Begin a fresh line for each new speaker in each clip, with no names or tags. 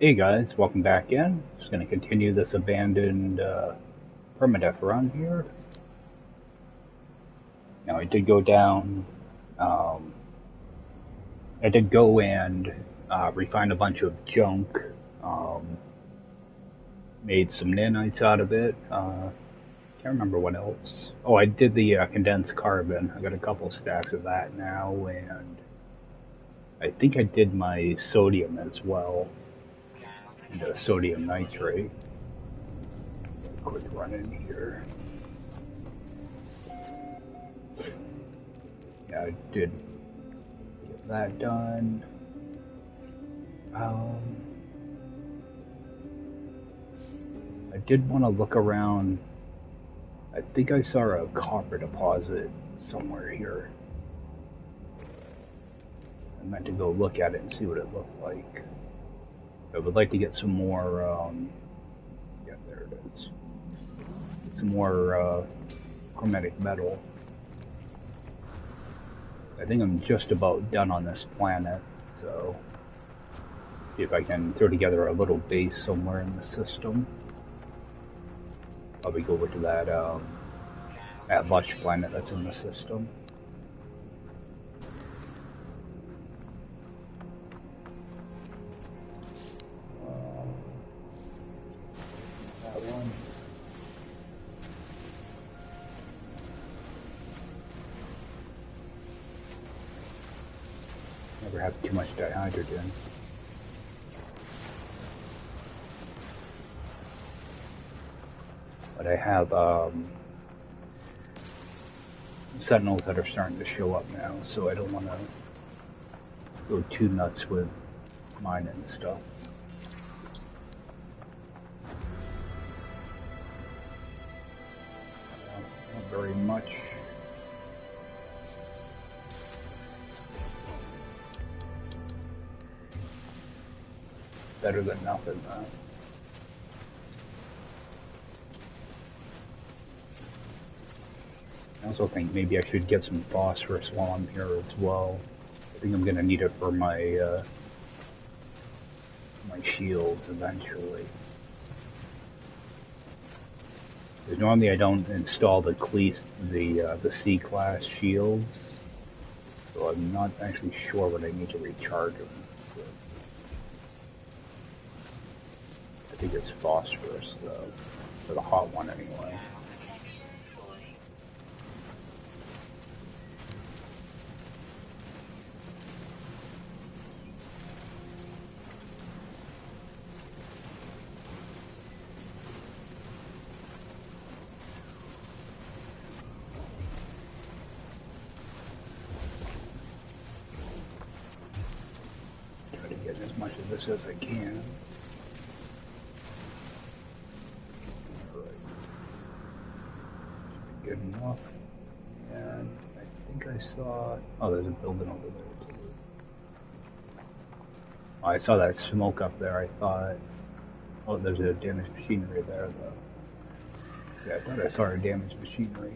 Hey guys, welcome back in. Just going to continue this abandoned permadeath run here. Now I did go down, um, I did go and refine a bunch of junk, um, made some nanites out of it. Can't remember what else. Oh, I did the condensed carbon. I got a couple stacks of that now, and I think I did my sodium as well, the sodium nitrate. Quick run in here. Yeah, I did get that done. Um, I did want to look around. I think I saw a copper deposit somewhere here. I meant to go look at it and see what it looked like. I would like to get some more, yeah, there it is. Get some more chromatic metal. I think I'm just about done on this planet, so see if I can throw together a little base somewhere in the system. Probably go over to that lush planet that's in the system. That one. Never have too much dihydrogen. But I have sentinels that are starting to show up now, so I don't want to go too nuts with mine and stuff. Not very much. Better than nothing, though. I also think maybe I should get some phosphorus while I'm here as well. I think I'm gonna need it for my my shields eventually. Because normally I don't install the C-class shields, so I'm not actually sure what I need to recharge them. I think it's phosphorus though, for the hot one anyway. Try to get as much of this as I can. Good enough. And I think I saw... Oh, there's a building over there too. Oh, I saw that smoke up there, I thought... Oh, there's a damaged machinery there, though. See, I thought I saw a damaged machinery.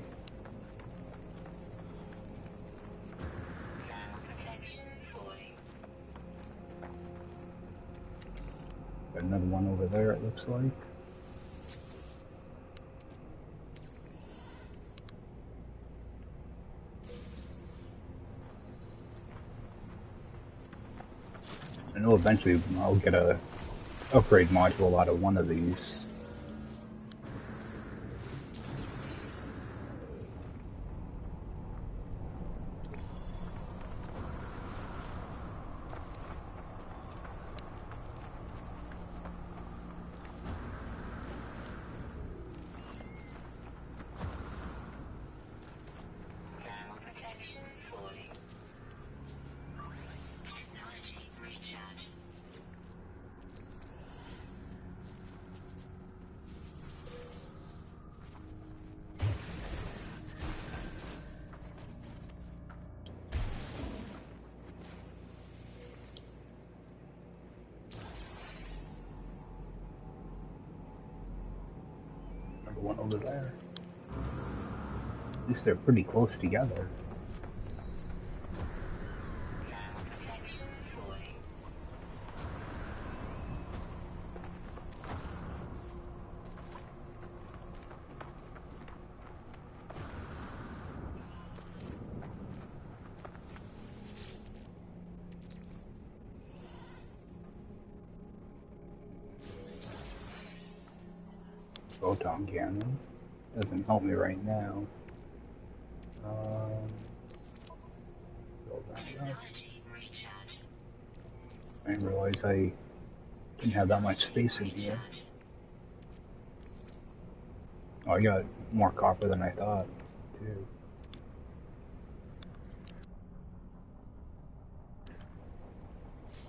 Got another one over there, it looks like. I know eventually I'll get a upgrade module out of one of these. One over there. At least they're pretty close together. Photon cannon. Doesn't help me right now. Build that up. I didn't realize I didn't have that much space in here. Oh, I got more copper than I thought, too.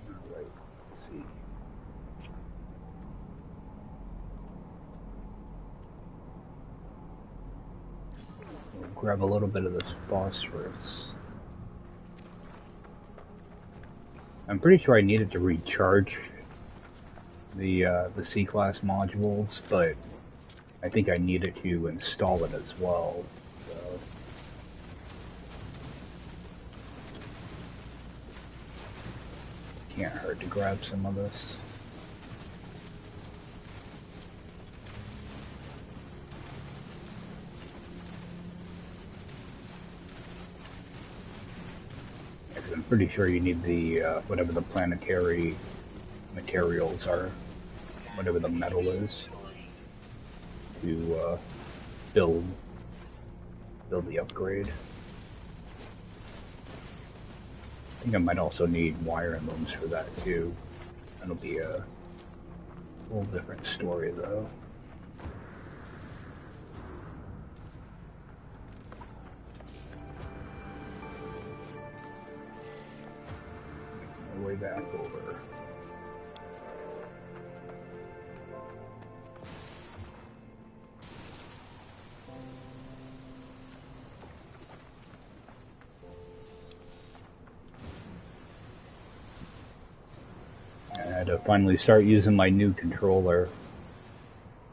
Alright, let's see. We'll grab a little bit of this phosphorus. I'm pretty sure I needed to recharge the C-class modules, but I think I needed to install it as well. So. Can't hurt to grab some of this. Because I'm pretty sure you need the whatever the planetary materials are, whatever the metal is, to build the upgrade. I think I might also need wire looms for that too. That'll be a whole different story though. Make my way back over. I had to finally start using my new controller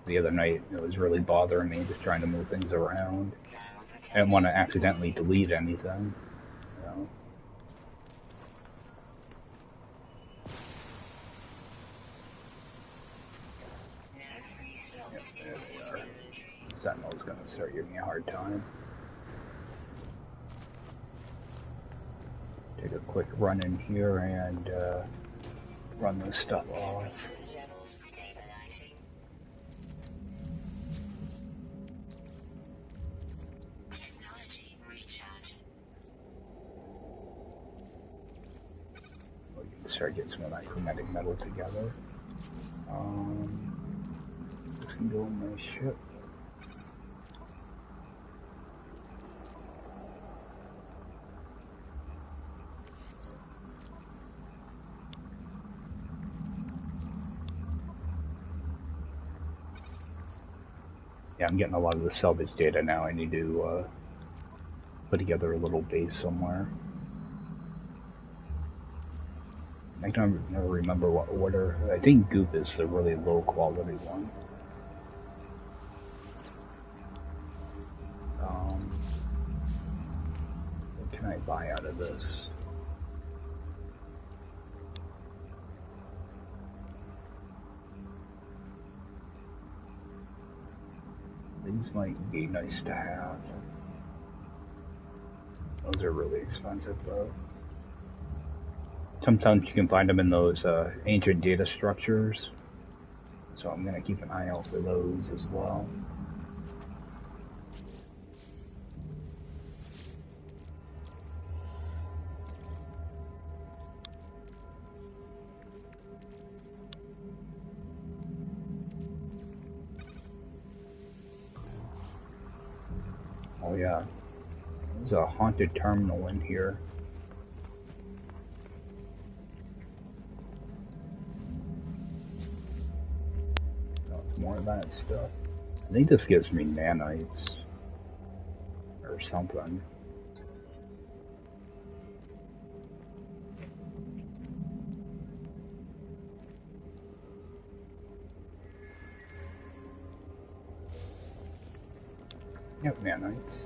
the other night. It was really bothering me, just trying to move things around. I didn't want to accidentally delete anything. So. Yep, there they are. Sentinel's going to start giving me a hard time. Take a quick run in here and run this stuff off. We can start getting some of that chromatic metal together. This can go in my ship. Yeah, I'm getting a lot of the salvage data now. I need to put together a little base somewhere. I don't never remember what order. I think Goop is the really low quality one. What can I buy out of this? These might be nice to have. Those are really expensive though. Sometimes you can find them in those ancient data structures. So I'm going to keep an eye out for those as well. Oh yeah, there's a haunted terminal in here. Oh, it's more of that stuff. I think this gives me nanites or something. Yep, nanites.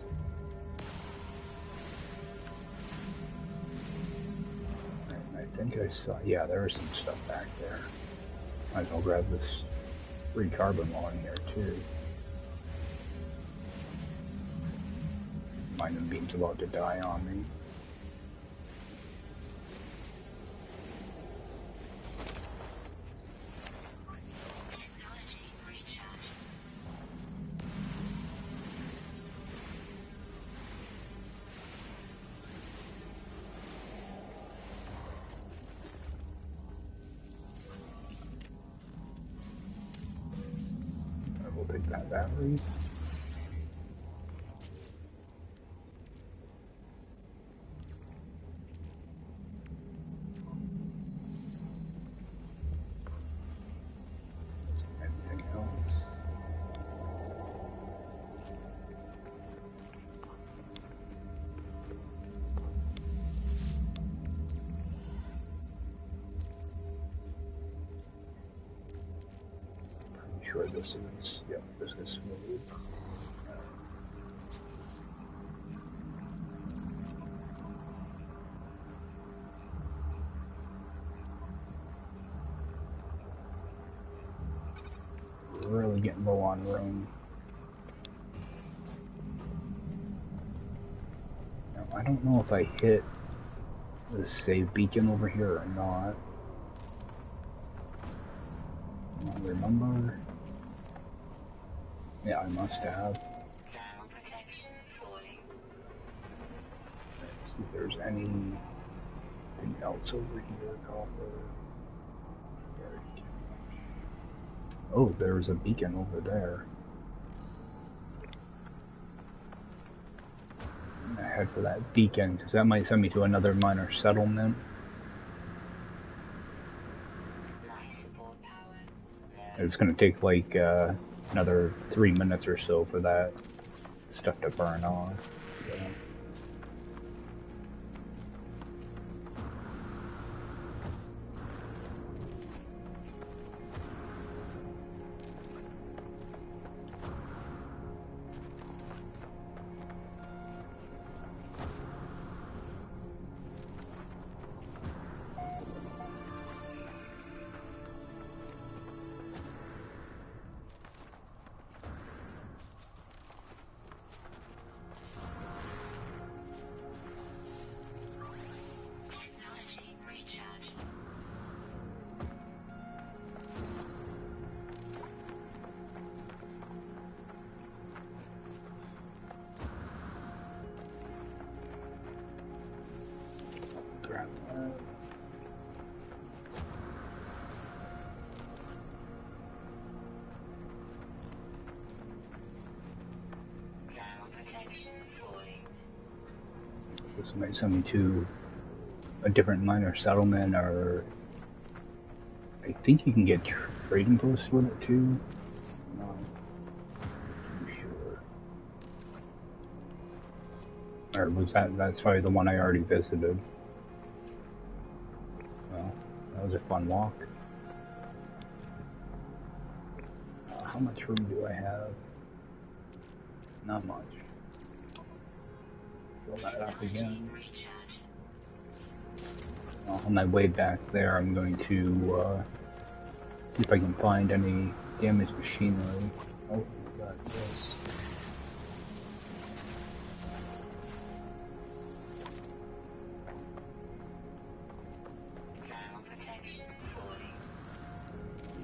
I think I saw, yeah, there was some stuff back there. Might as well grab this free carbon while in here too. Mining beam's about to die on me. That battery. Anything else? Pretty sure this is, yep, this is smooth. Really getting low on room. Now, I don't know if I hit the save beacon over here or not. I don't remember. Yeah, I must have. Let's see if there's anything else over here. Copper. Oh, there's a beacon over there. I'm gonna head for that beacon, because that might send me to another minor settlement. It's gonna take like another 3 minutes or so for that stuff to burn off. So. Grab that. This might send me to a different minor settlement, or I think you can get trading posts with it too. Not too sure. Or was that's probably the one I already visited. Well, that was a fun walk. How much room do I have? Not much. Fill that up again. On my way back there, I'm going to see if I can find any damaged machinery. Oh, we got this.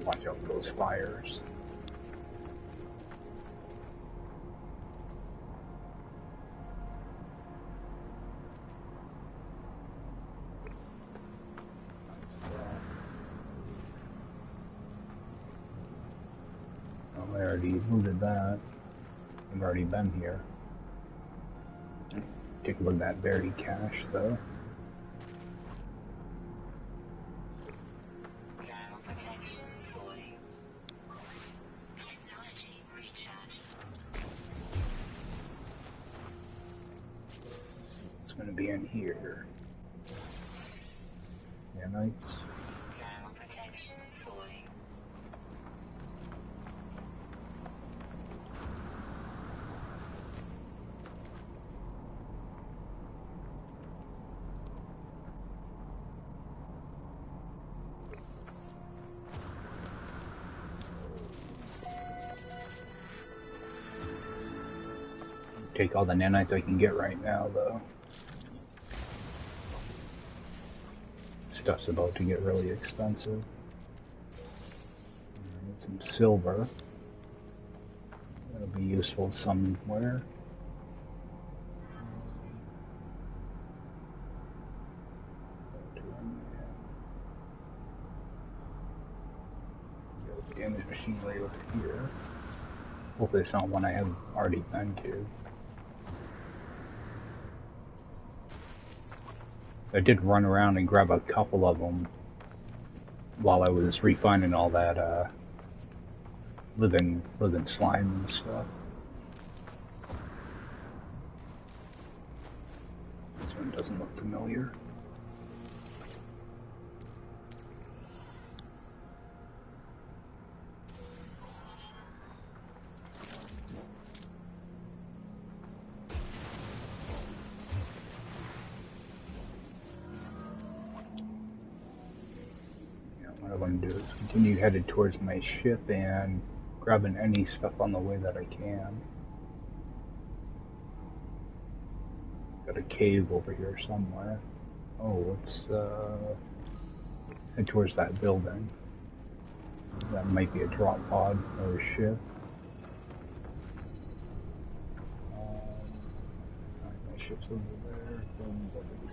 Watch out for those fires. I already looted that. I've already been here. Take a look at that buried cache, though. It's going to be in here. Yeah, nice. Take all the nanites I can get right now, though. Stuff's about to get really expensive. I need some silver. That'll be useful somewhere. Damaged machinery over here. Hopefully it's not one I have already been to. I did run around and grab a couple of them while I was refining all that living slime and stuff. This one doesn't look familiar. What I want to do is continue headed towards my ship and grabbing any stuff on the way that I can. Got a cave over here somewhere. Oh, let's head towards that building. That might be a drop pod or a ship. My ship's over there. Building's over here.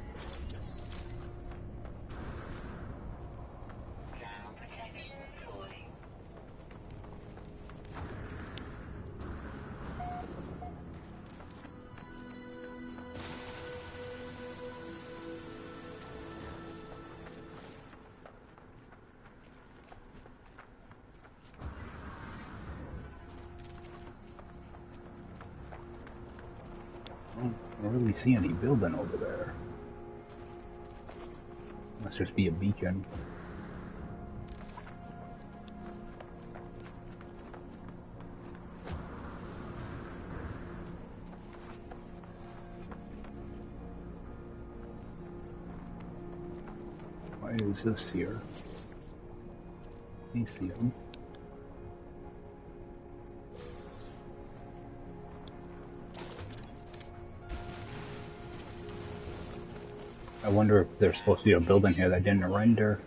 I don't really see any building over there. Must just be a beacon. Why is this here? I see him. I wonder if there's supposed to be a building here that didn't render.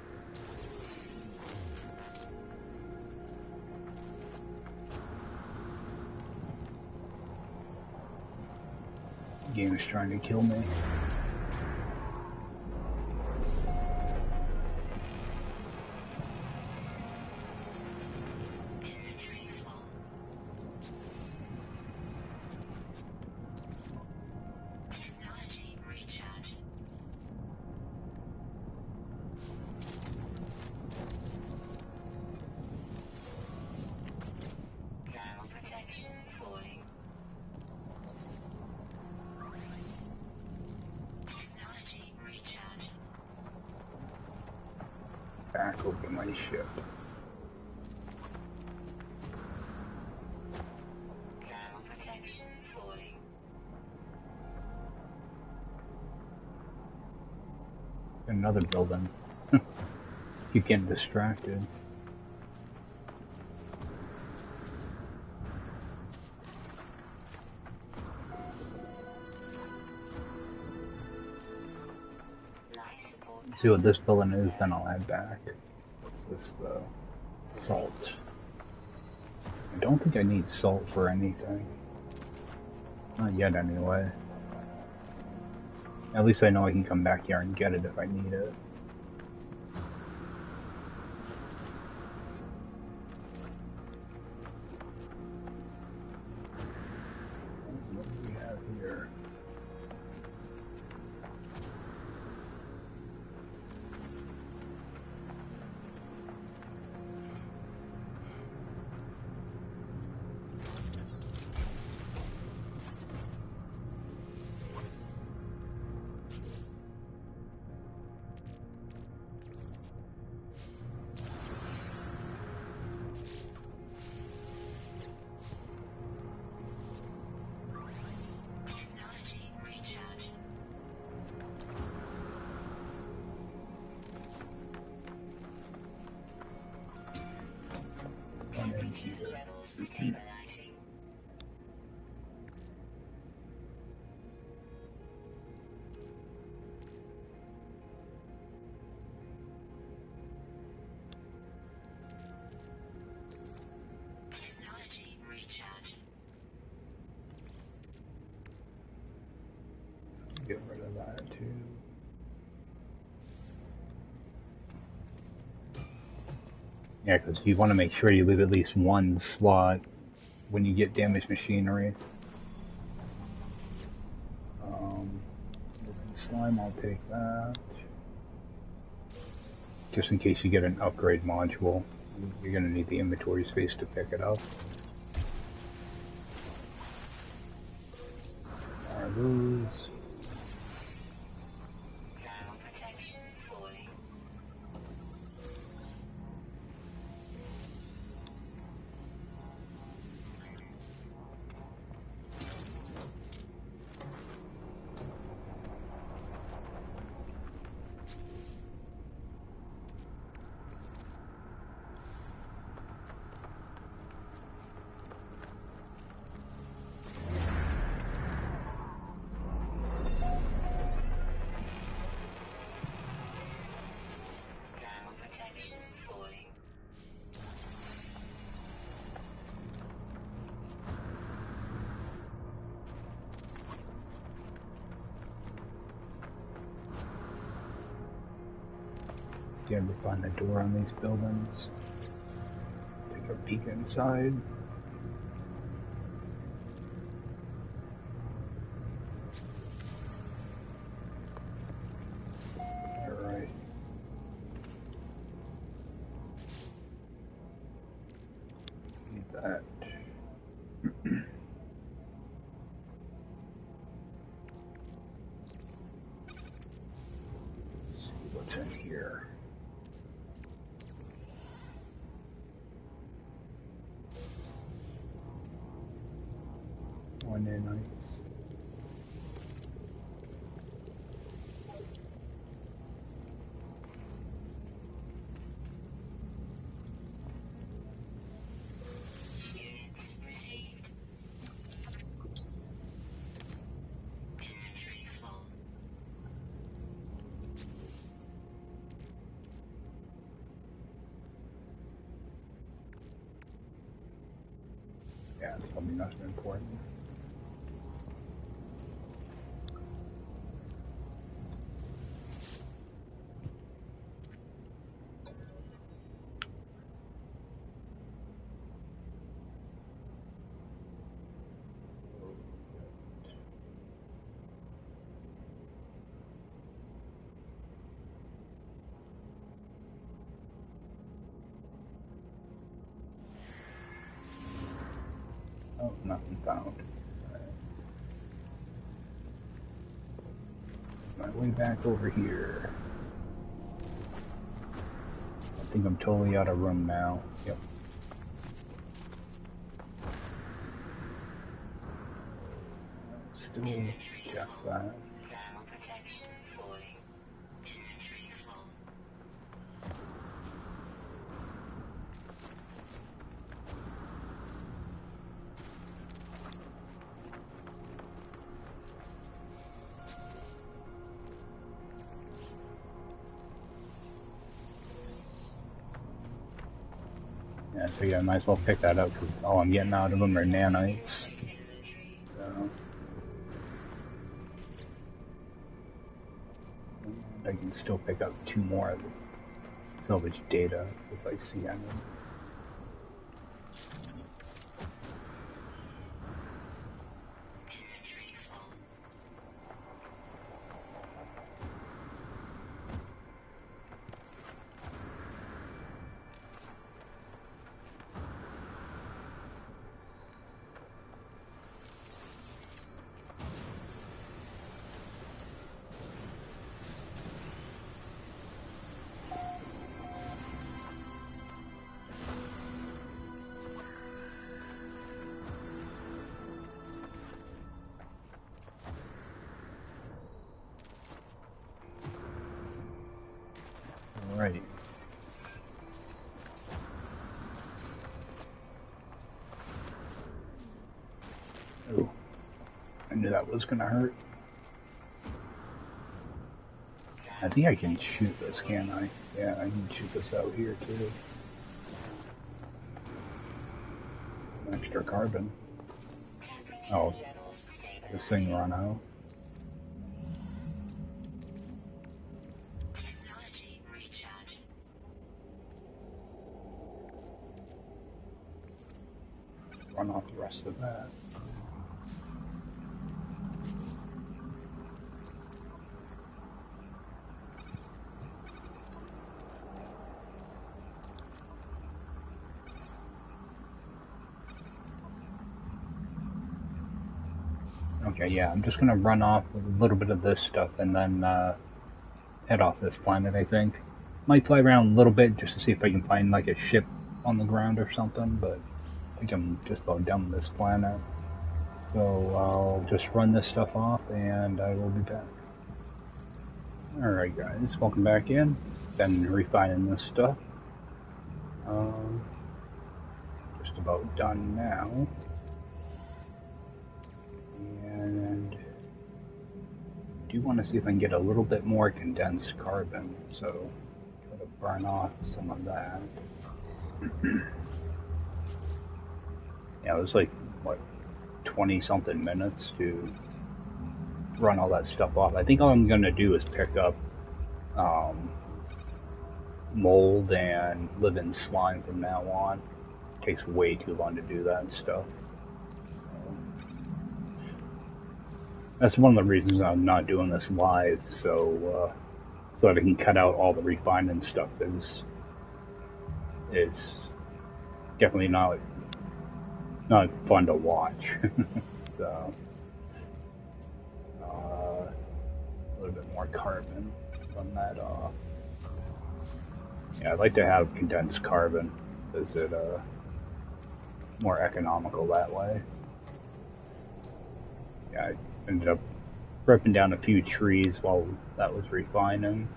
The game is trying to kill me. Back over my ship. Another building. Keep getting distracted. See what this building is, then I'll head back. What's this though? Salt. I don't think I need salt for anything. Not yet anyway. At least I know I can come back here and get it if I need it. What do we have here? Get rid of that too. Yeah, because you want to make sure you leave at least one slot when you get damaged machinery. Slime, I'll take that. Just in case you get an upgrade module, you're going to need the inventory space to pick it up. Are those? Do you ever find a door on these buildings? Take a peek inside. Alright. Need that. Let's see what's in here. One nights. Yeah, it's probably nothing important. Oh, nothing found. My way back over here. I think I'm totally out of room now. Yep. Still check that. Yeah, I figured I might as well pick that up because all I'm getting out of them are nanites. So, and I can still pick up 2 more of the salvage data if I see any. Alrighty. Oh, I knew that was gonna hurt. I think I can shoot this, can't I? Yeah, I can shoot this out here too. Extra carbon. Oh, this thing run out. run off the rest of that. Okay, yeah, I'm just gonna run off with a little bit of this stuff and then head off this planet, I think. Might fly around a little bit just to see if I can find like a ship on the ground or something, but I think I'm just about done with this planet. So I'll just run this stuff off and I will be back. Alright guys, welcome back in. Been refining this stuff. Just about done now. And I do want to see if I can get a little bit more condensed carbon, so try to burn off some of that. Yeah, it was like, what, 20 something minutes to run all that stuff off. I think all I'm going to do is pick up mold and live-in slime from now on. It takes way too long to do that stuff. That's one of the reasons I'm not doing this live, so that I can cut out all the refining stuff. It's definitely not fun to watch. So a little bit more carbon from that off. Yeah, I'd like to have condensed carbon. Is it more economical that way? Yeah, I ended up ripping down a few trees while that was refining.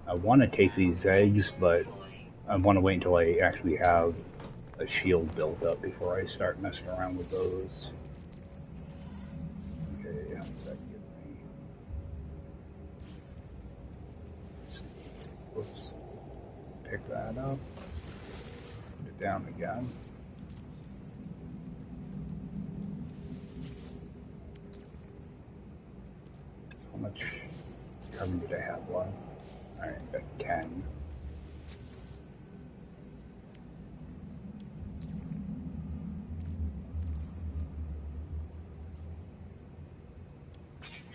I want to take these eggs, but I want to wait until I actually have a shield built up before I start messing around with those. Okay, how does that give me? Let's see. Whoops. Pick that up. Put it down again. How much carbon did I have left? Alright, got 10.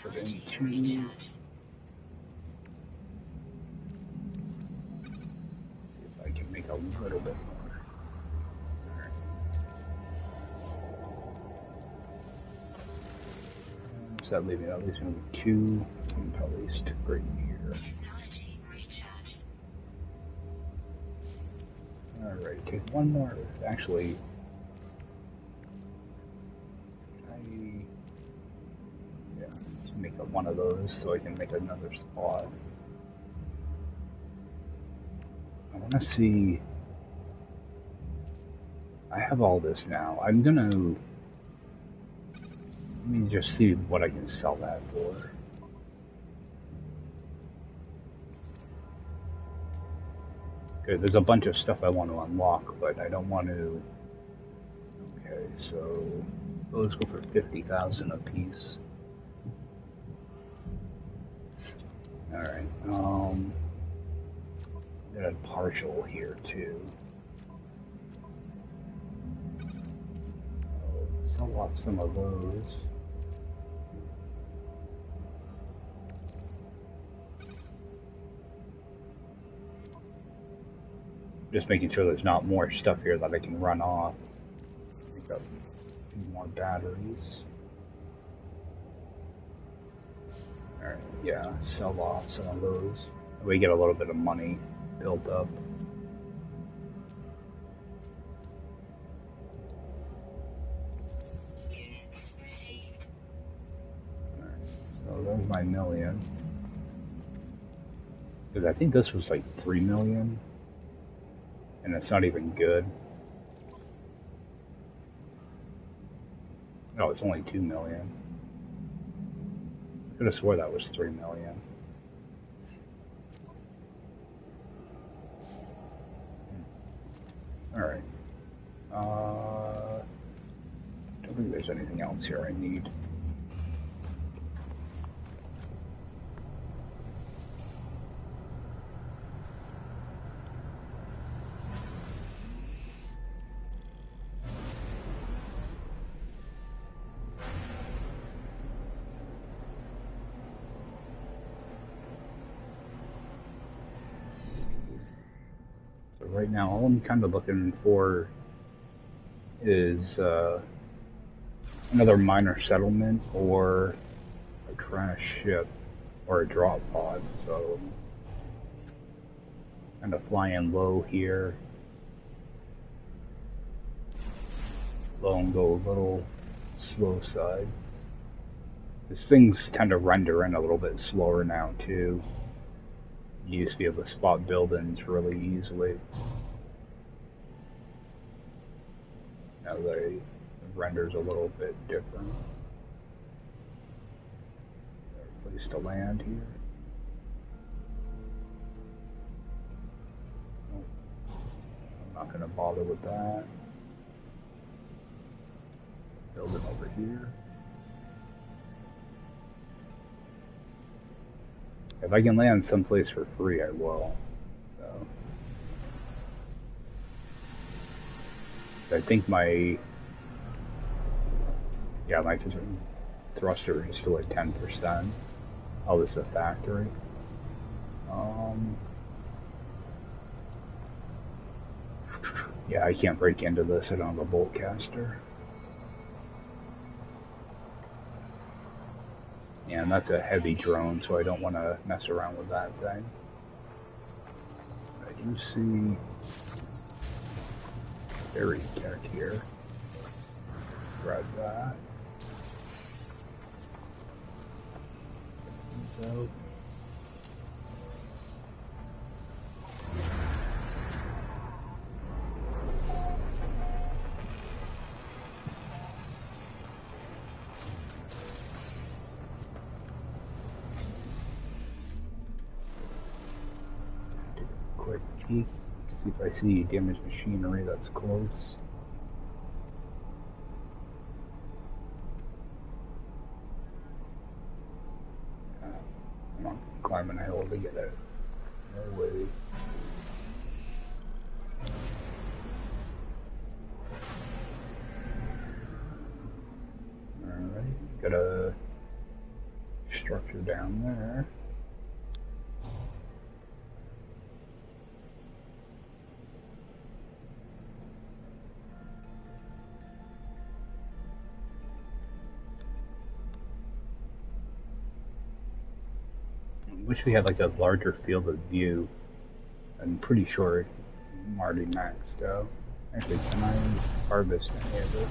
Put in 2. See if I can make a little bit more. Alright. So that leaves me at least 2. And probably stick right here. Alright, take one more. Actually, let's make one of those so I can make another spot. I want to see. I have all this now. I'm gonna. Let me just see what I can sell that for. Okay, there's a bunch of stuff I want to unlock, but I don't want to. Okay, so those go for 50,000 a piece. All right. Got a partial here too. I'll sell off some of those. Just making sure there's not more stuff here that I can run off. Pick up a few more batteries. Alright, yeah, sell off some of those. We get a little bit of money built up. Alright, so there's my million. Because I think this was like 3 million. And it's not even good. No, it's only 2 million. I could have swore that was 3 million. Alright. Don't think there's anything else here I need. right now, all I'm kind of looking for is another minor settlement or a crashed ship or a drop pod. So, kind of flying low here. Low and go a little slow side. These things tend to render in a little bit slower now too. You used to be able to spot buildings really easily. Now it renders a little bit different. Place to land here. Nope. I'm not going to bother with that. Building over here. If I can land someplace for free, I will. So, I think my thruster is still at 10%. Oh, this is a factory. Yeah, I can't break into this. I don't have a bolt caster. Yeah, and that's a heavy drone, so I don't want to mess around with that thing. I do see very tech here. Grab that. So. Quick peek, see if I see damaged machinery that's close. I'm not climbing a hill to get it. No way. Alright, got a structure down there. Wish we had like a larger field of view. I'm pretty sure I'm already maxed out. Actually, can I harvest any of this?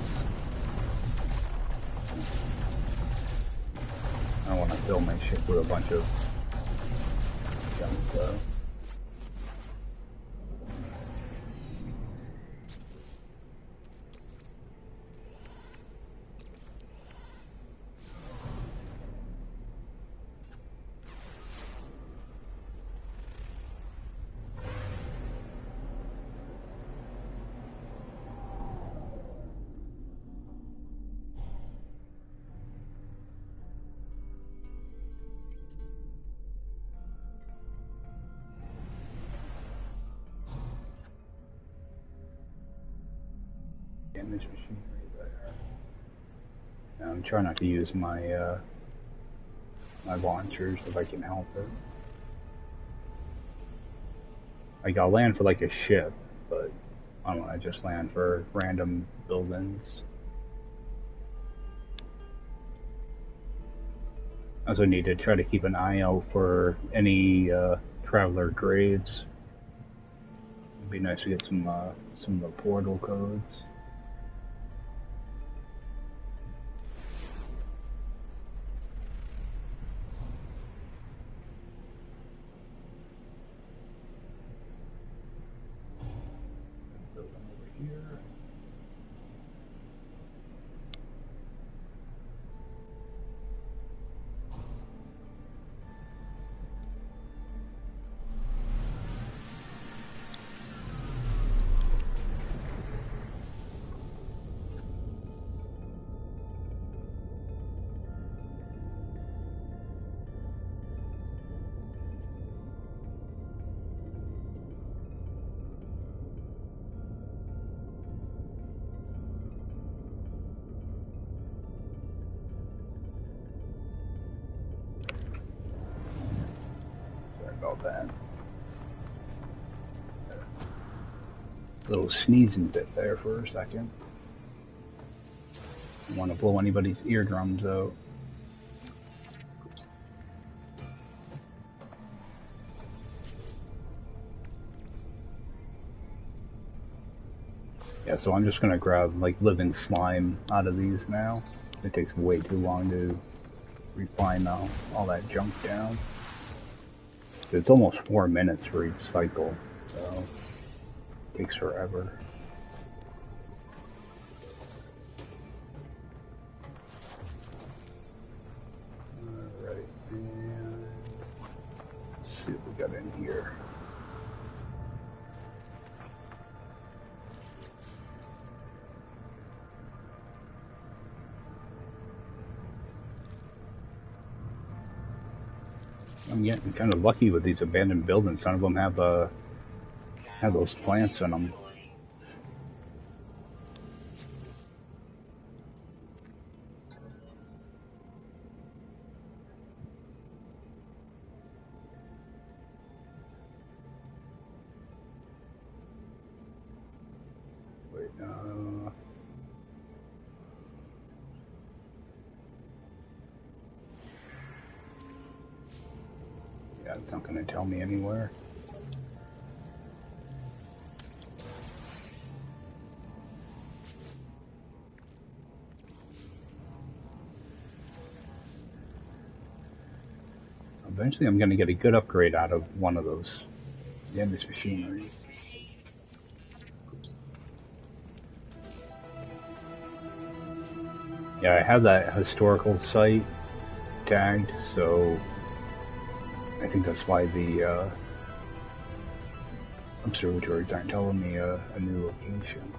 I don't want to fill my ship with a bunch of junk though. Damaged machinery there. Now I'm trying not to use my my launchers if I can help it. Like I'll land for like a ship, but I don't want to just land for random buildings. I also need to try to keep an eye out for any traveler graves. It'd be nice to get some of the portal codes. Building over here. Sorry about that. Little sneezing bit there for a second. Don't want to blow anybody's eardrums out. Yeah, so I'm just gonna grab like living slime out of these now. It takes way too long to refine all that junk down. It's almost 4 minutes for each cycle, so it takes forever. Alright, and let's see what we got in here. I'm getting kind of lucky with these abandoned buildings. None of them have those plants in them. Wait, yeah, it's not going to tell me anywhere. Eventually I'm going to get a good upgrade out of one of those damaged machineries. Yeah, I have that historical site tagged, so I think that's why the observatories aren't telling me a new location.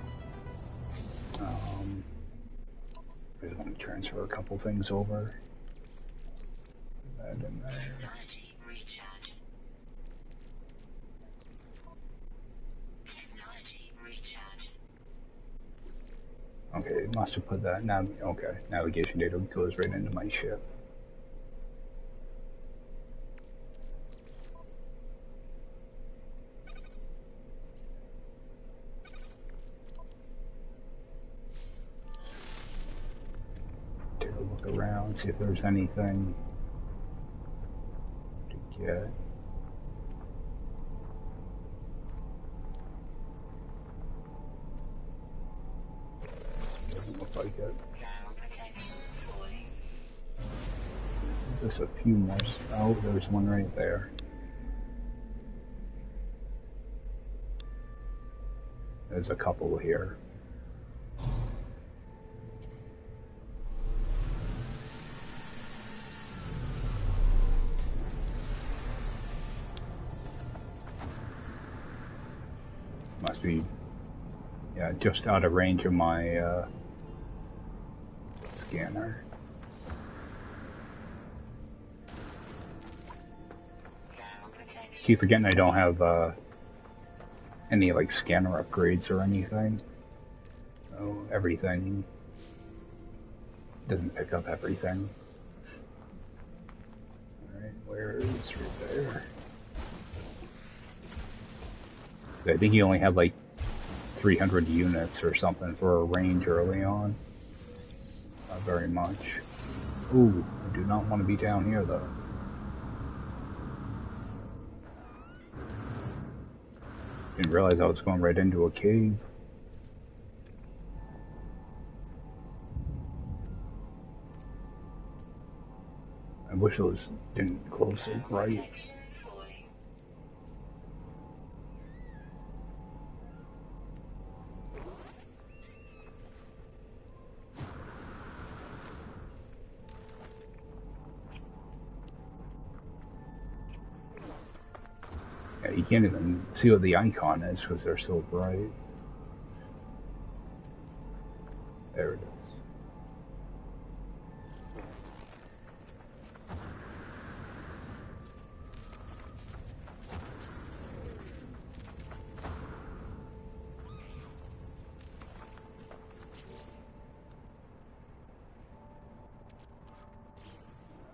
I just want to transfer a couple things over. That in there. Okay, it must have put that now. Okay, navigation data goes right into my ship. Take a look around, see if there's anything to get. Doesn't look like it. Just a few more. Oh, there's one right there. There's a couple here. Must be, yeah, just out of range of my scanner. Keep forgetting I don't have any like scanner upgrades or anything. So everything doesn't pick up everything. Alright, where is right there? I think you only have like 300 units or something for a range early on. Not very much. Ooh, I do not want to be down here though. Didn't realize I was going right into a cave. I wish those didn't close so bright. Yeah, you can't even see what the icon is because they're so bright. There it is.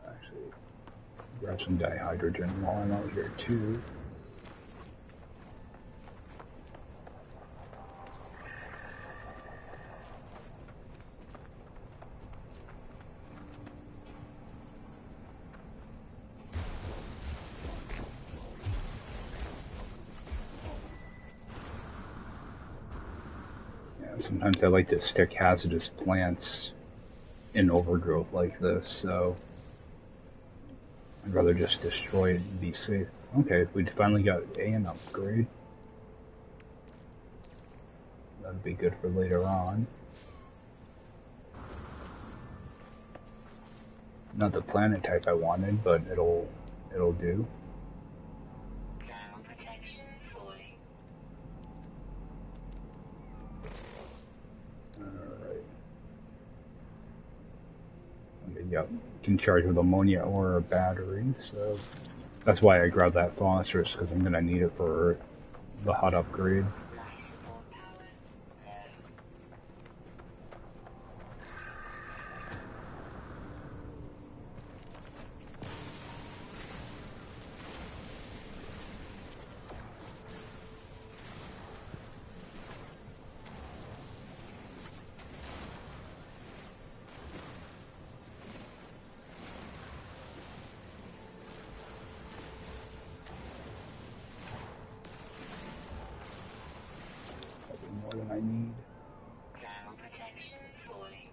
Actually, grab some dihydrogen while I'm out here too. Sometimes I like to stick hazardous plants in overgrowth like this, so I'd rather just destroy it and be safe. Okay, we finally got an upgrade. That'd be good for later on. Not the planet type I wanted, but it'll do. Alright. Okay, yep. Can charge with ammonia or a battery, so that's why I grabbed that phosphorus, because I'm gonna need it for the hot upgrade. More than I need.
Thermal protection falling.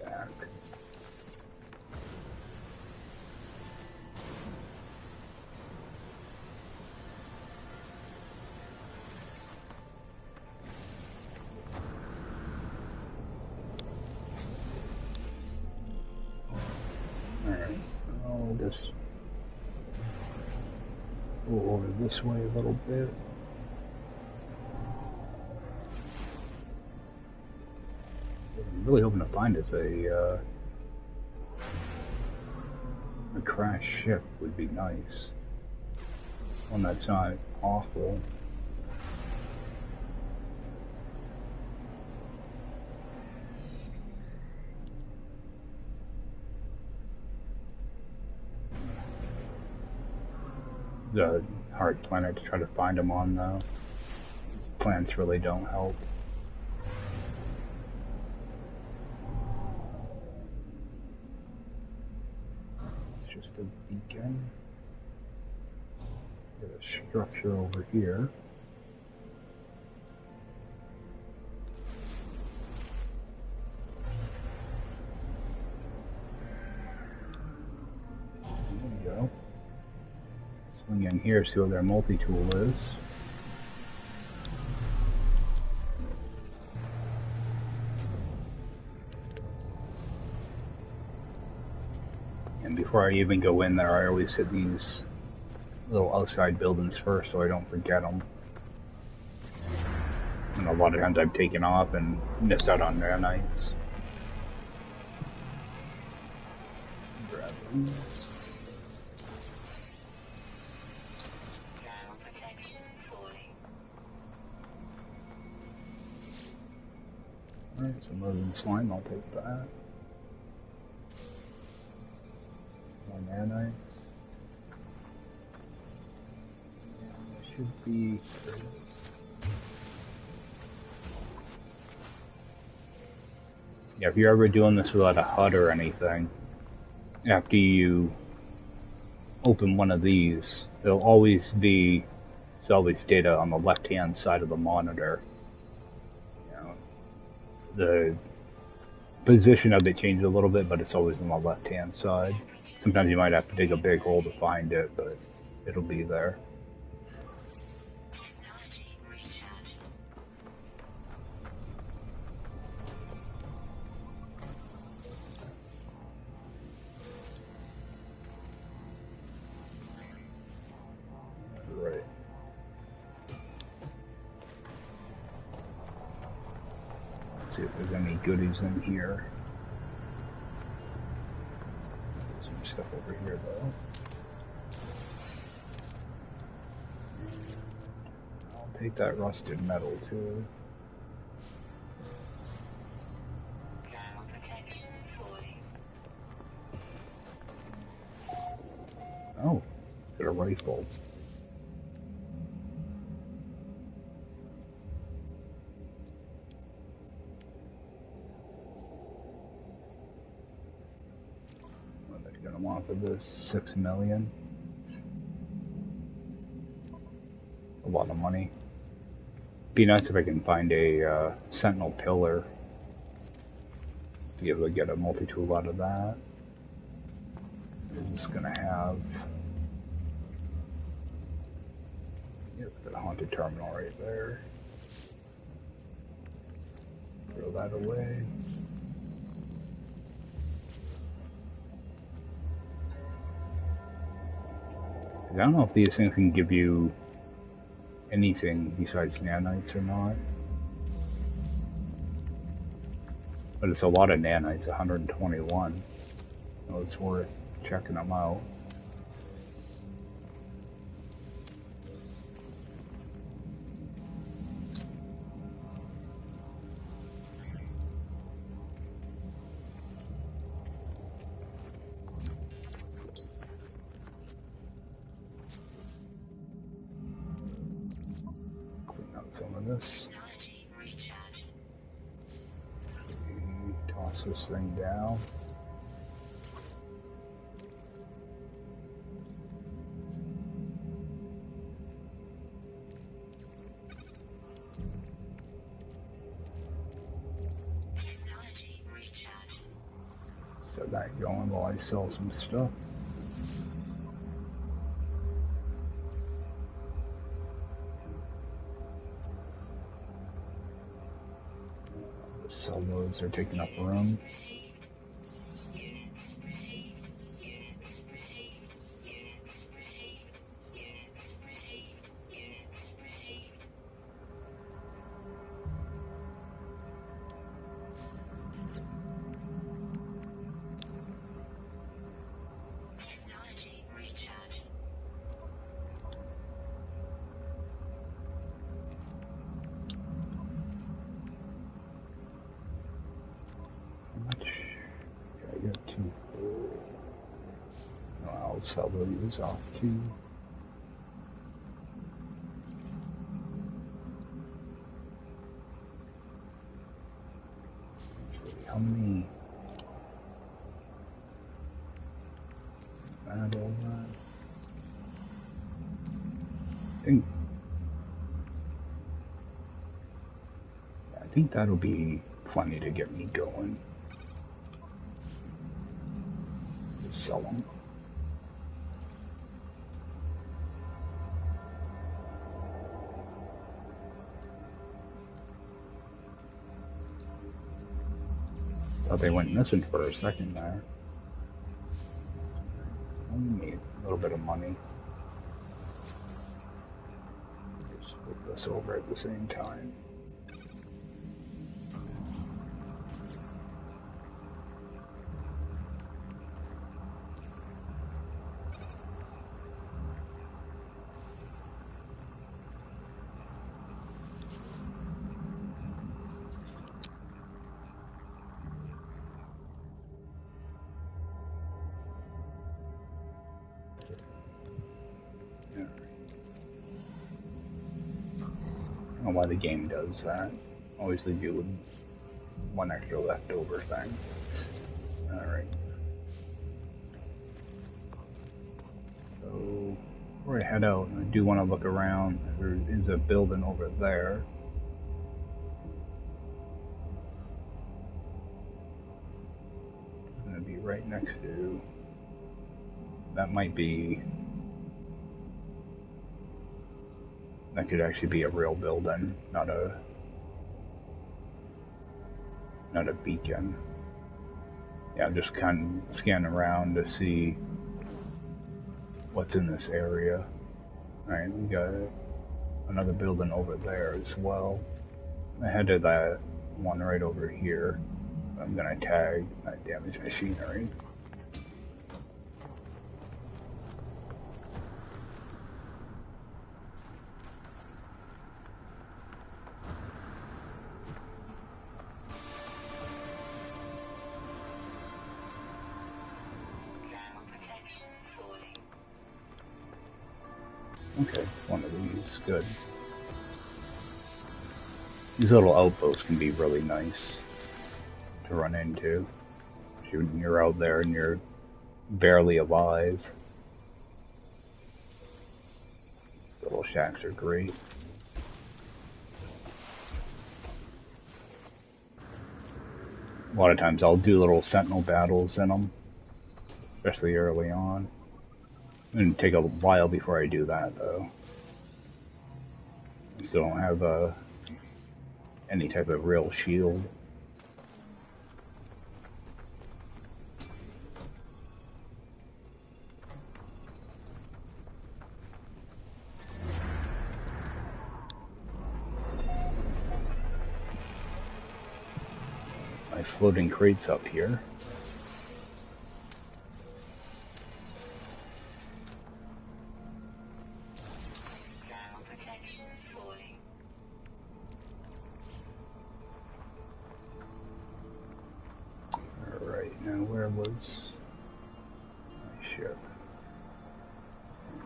Back. Alright, I'll just go over this way a little bit. What I'm really hoping to find is a crashed ship would be nice. One that's not awful. The hard planet to try to find them on, though. These plants really don't help. It's just a beacon. There's a structure over here. There we go. Swing in here, see what their multi-tool is. And before I even go in there, I always hit these little outside buildings first so I don't forget them. And a lot of times I've taken off and missed out on nanites. Grab these. Alright, some moving slime, I'll take that. More nanites. Yeah, should be. Yeah, if you're ever doing this without a HUD or anything, after you open one of these, there'll always be salvage data on the left-hand side of the monitor. You know, the position of it changes a little bit, but it's always on the left-hand side. Sometimes you might have to dig a big hole to find it, but it'll be there. Right. Let's see if there's any goodies in here. Some stuff over here, though. I'll take that rusted metal, too. Oh, got a rifle. off of this? 6 million? A lot of money. Be nice if I can find a sentinel pillar. Be able to get a multi-tool out of that. Is this gonna have... Yep, the haunted terminal right there. Throw that away. I don't know if these things can give you anything besides nanites or not. But it's a lot of nanites, 121. So it's worth checking them out. Some of this. Toss this thing down. Set that going while I sell some stuff. Sell those, they're taking up room. I'll sell those off too. How many? Add all that. I think that'll be plenty to get me going. Just sell them. Thought they went missing for a second there. Only made a little bit of money. Just flip this over at the same time. I don't know why the game does that. Always leave you with one extra leftover thing. Alright. So, before I head out, I do want to look around. There is a building over there. It's going to be right next to... That might be... That could actually be a real building, not a beacon. Yeah, I'm just kind of scanning around to see what's in this area. Alright, we got another building over there as well. I headed that one right over here. I'm gonna tag that damaged machinery. Okay, one of these, good. These little outposts can be really nice to run into. When you're out there and you're barely alive. Little shacks are great. A lot of times I'll do little sentinel battles in them, especially early on. It'll take a while before I do that, though. I still don't have any type of real shield. My floating crates up here. Where was my ship?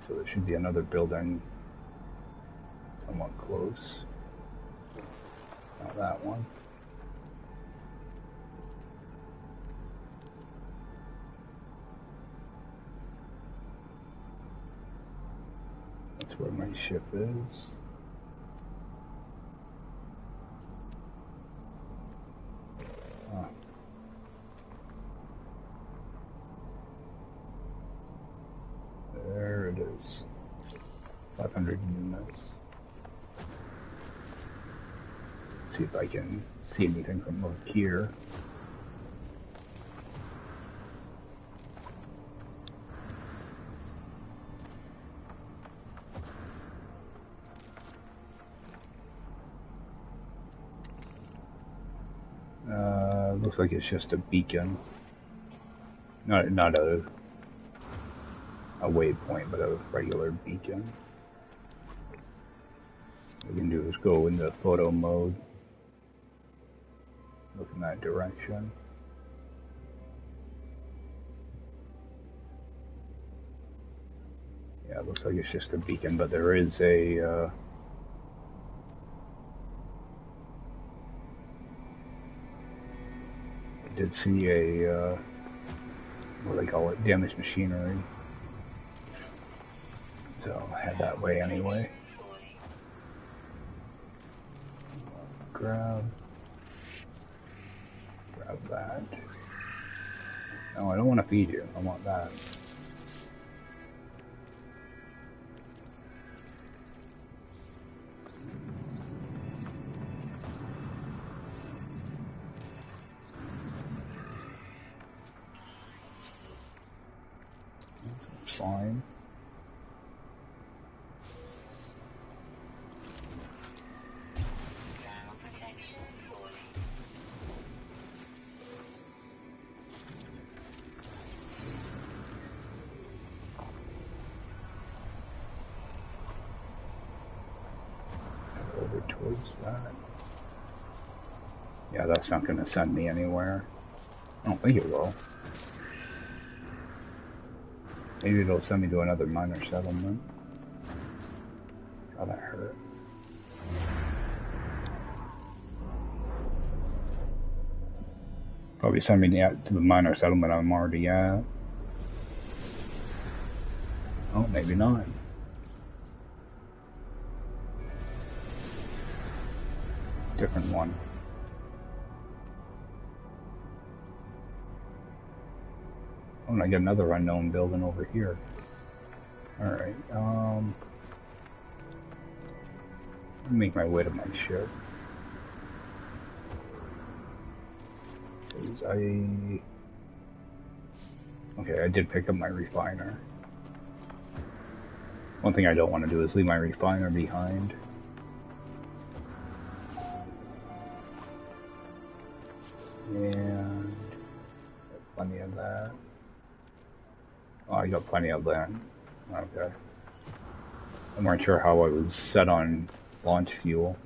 So there should be another building somewhat close. Not that one. That's where my ship is. There it is. 500 units. See if I can see anything from over here. Looks like it's just a beacon. Not a waypoint, but a regular beacon. What we can do is go into photo mode. Look in that direction. Yeah, it looks like it's just a beacon, but there is a I did see a what do they call it? Damaged machinery. So I'll head that way anyway. Grab that. No, I don't want to feed you. I want that. Slime. Over towards that. Yeah, that's not going to send me anywhere. I don't think it will. Maybe it'll send me to another minor settlement. Oh, that hurt. Probably send me to the minor settlement I'm already at. Oh, maybe not. Different one. Oh, and I get another unknown building over here. Alright, make my way to my ship. Okay, I did pick up my refiner. One thing I don't want to do is leave my refiner behind. And plenty of that. Oh, I got plenty of that. Okay. I weren't sure how I was set on launch fuel.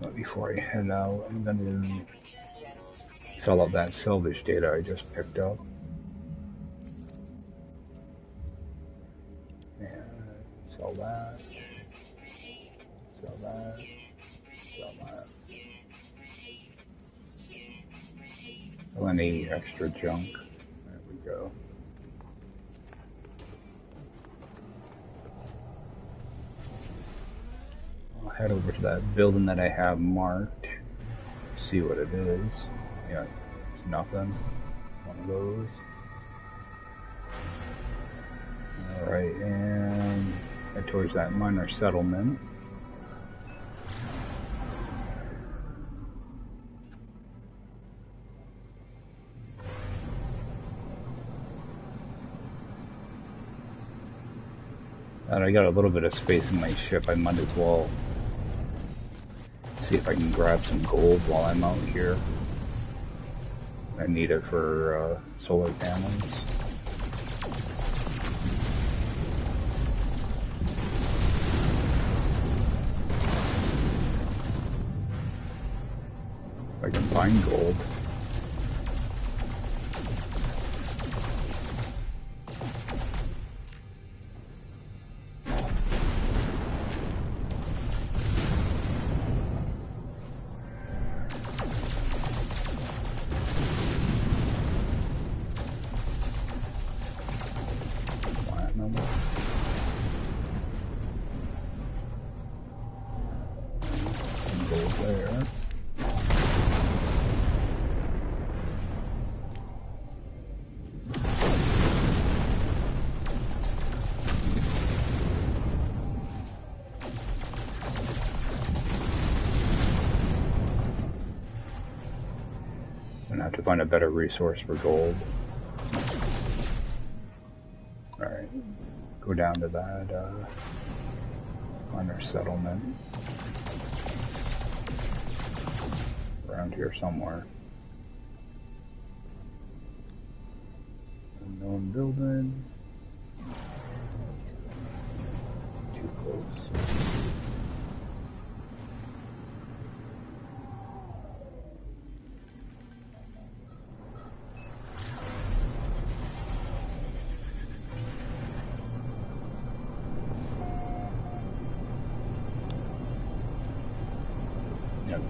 But before I head out, I'm going to sell out that salvage data I just picked up. that. Sell that. Sell that. Sell any extra junk. There we go. I'll head over to that building that I have marked. See what it is. Yeah, it's nothing. One of those. Alright, and head towards that minor settlement. And I got a little bit of space in my ship. I might as well see if I can grab some gold while I'm out here. I need it for solar panels. If I can find gold. To find a better resource for gold. Alright, go down to that minor settlement. Around here somewhere. Unknown building. Too close.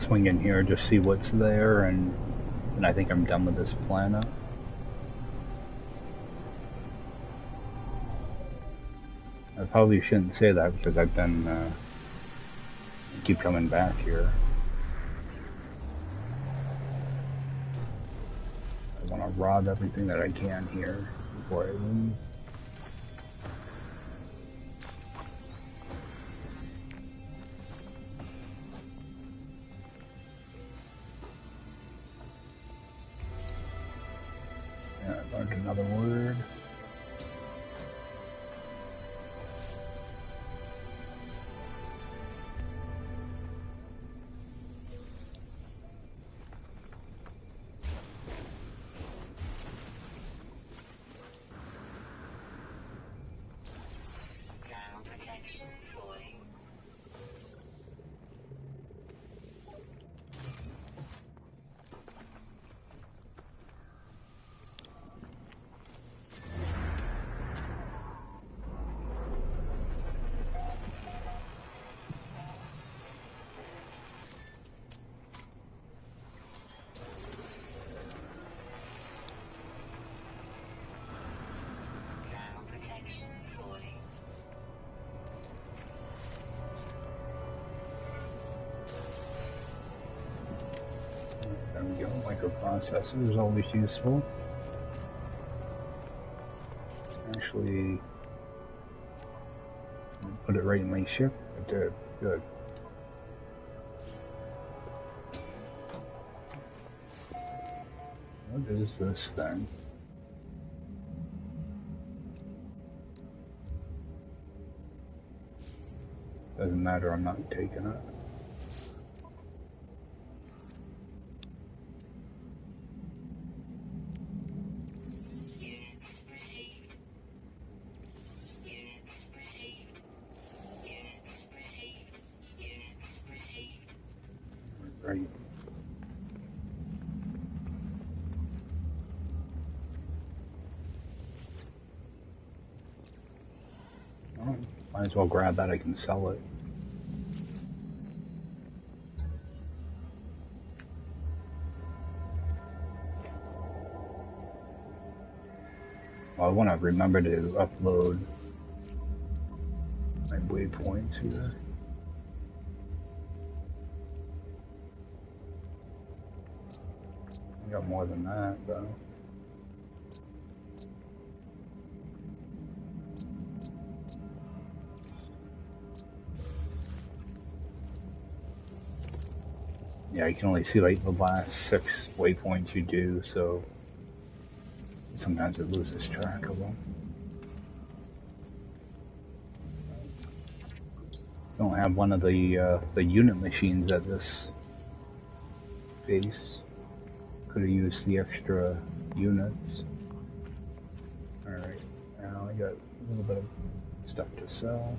Swing in here, just see what's there, and I think I'm done with this planet. I probably shouldn't say that because I've been keep coming back here. I want to rob everything that I can here before I leave. Another word.
Ground protection falling.
There we go, microprocessor is always useful. Actually, put it right in my ship. It did, good. What is this thing? Doesn't matter, I'm not taking it. Right. Oh, Might as well grab that, I can sell it. Well, I want to remember to upload my waypoints here. I got more than that, though. Yeah, you can only see like the last 6 waypoints you do, so sometimes it loses track of them. Don't have one of the unit machines at this base. Could have used the extra units. Alright, now I got a little bit of stuff to sell.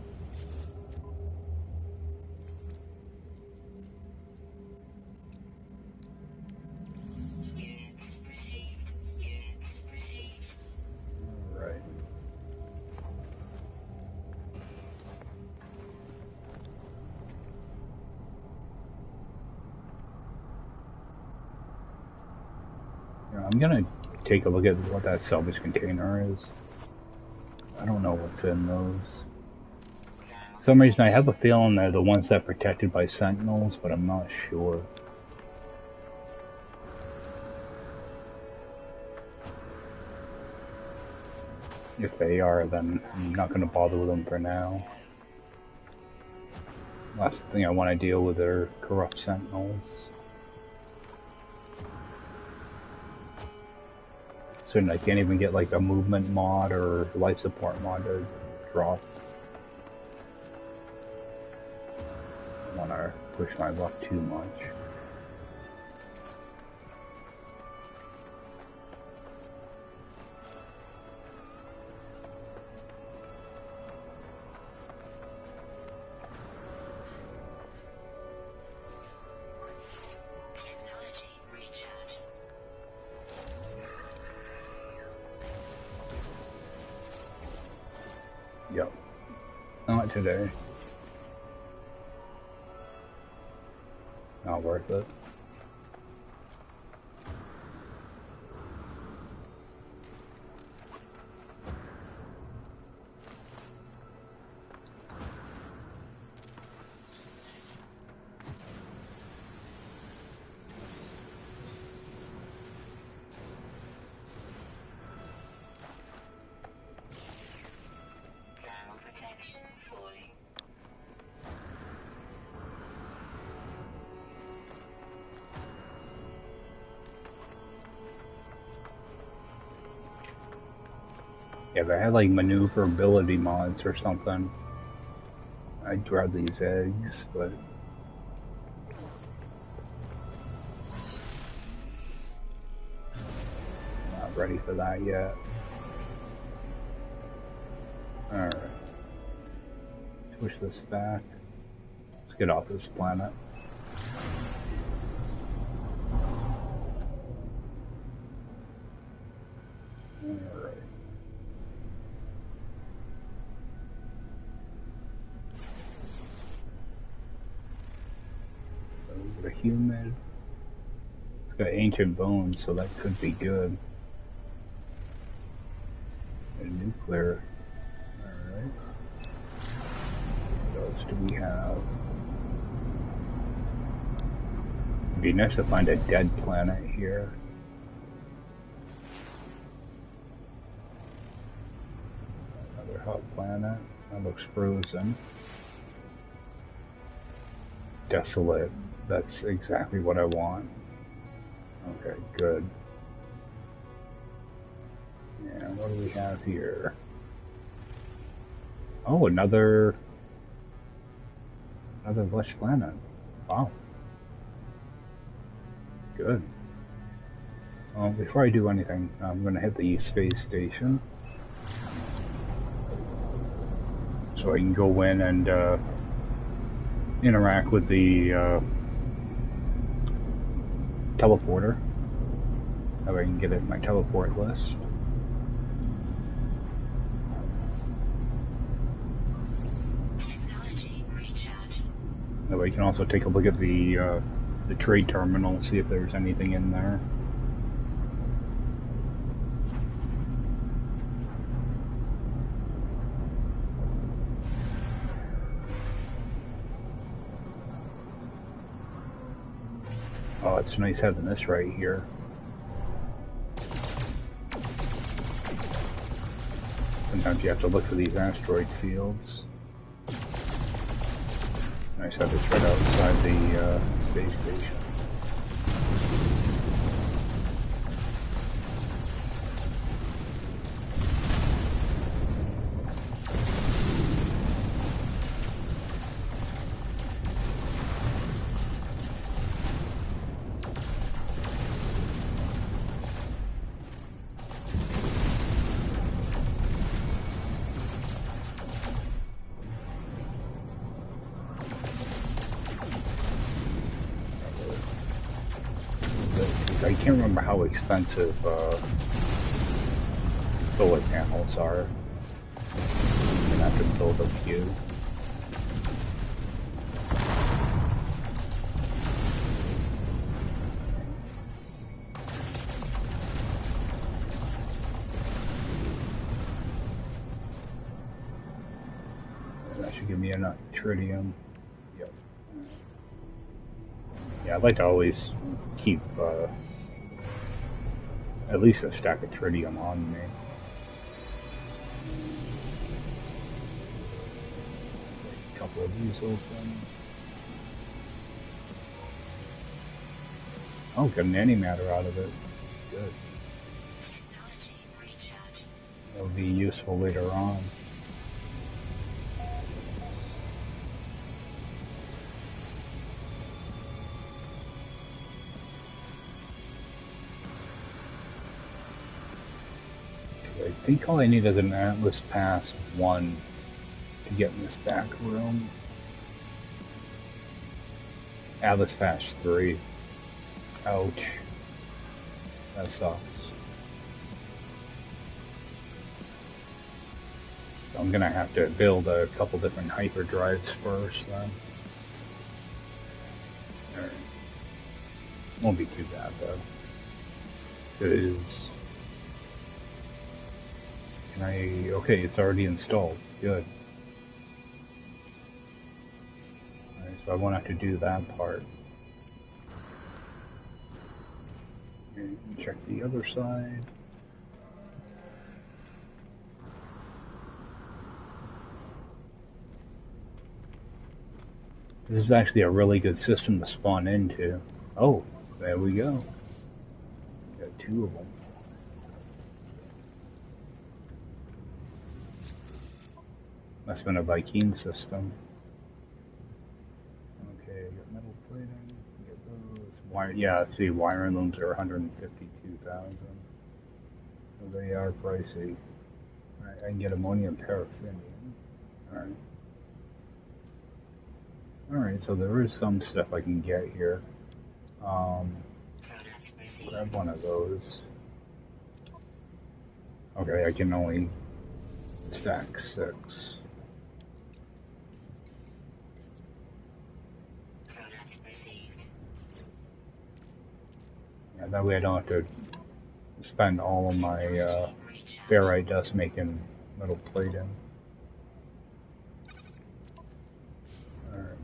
Units received. Units received.
Alright. I'm gonna take a look at what that salvage container is. I don't know what's in those. For some reason I have a feeling they're the ones that are protected by sentinels, but I'm not sure. If they are, then I'm not going to bother with them for now. Last thing I want to deal with are corrupt sentinels. Certainly I can't even get like a movement mod or life support mod to drop. I don't want to push my luck too much. Yep. Not today. Not worth it. Yeah, if I had like maneuverability mods or something, I'd grab these eggs, but I'm not ready for that yet. Alright. Push this back. Let's get off this planet. Alright. The humid. It's got ancient bones, so that could be good. And nuclear. Alright. What else do we have? It'd be nice to find a dead planet here. Another hot planet. That looks frozen. Desolate. That's exactly what I want. Okay, good. And what do we have here? Oh, another lush planet. Wow. Good. Well, before I do anything, I'm going to hit the space station. So I can go in and interact with the teleporter. That way I can get it in my teleport list. That way you can also take a look at the trade terminal, see if there's anything in there. Oh, it's nice having this right here. Sometimes you have to look for these asteroid fields. Nice have this right outside the space station. I can't remember how expensive solar panels are. I'm gonna have to build a few. That should give me enough tritium. Yep. Yeah, I'd like to always keep at least a stack of tritium on me. A couple of these open. Oh, got an antimatter out of it. Good. That'll be useful later on. I think all I need is an Atlas Pass 1 to get in this back room. Atlas Pass 3. Ouch. That sucks. So I'm gonna have to build a couple different hyperdrives first then. Alright. Won't be too bad though. It is. Can I... Okay, it's already installed. Good. Alright, so I won't have to do that part. Okay, check the other side. This is actually a really good system to spawn into. Oh, there we go. Got two of them. Must have been a Viking system. Okay, got metal plating. Get those. Wire. Yeah, see, wiring looms are 152,000. So they are pricey. Alright, I can get ammonium paraffinium. Alright. Alright, so there is some stuff I can get here. Grab one of those. Okay, I can only stack 6. Yeah, that way I don't have to spend all of my ferrite dust making metal plating. Alright.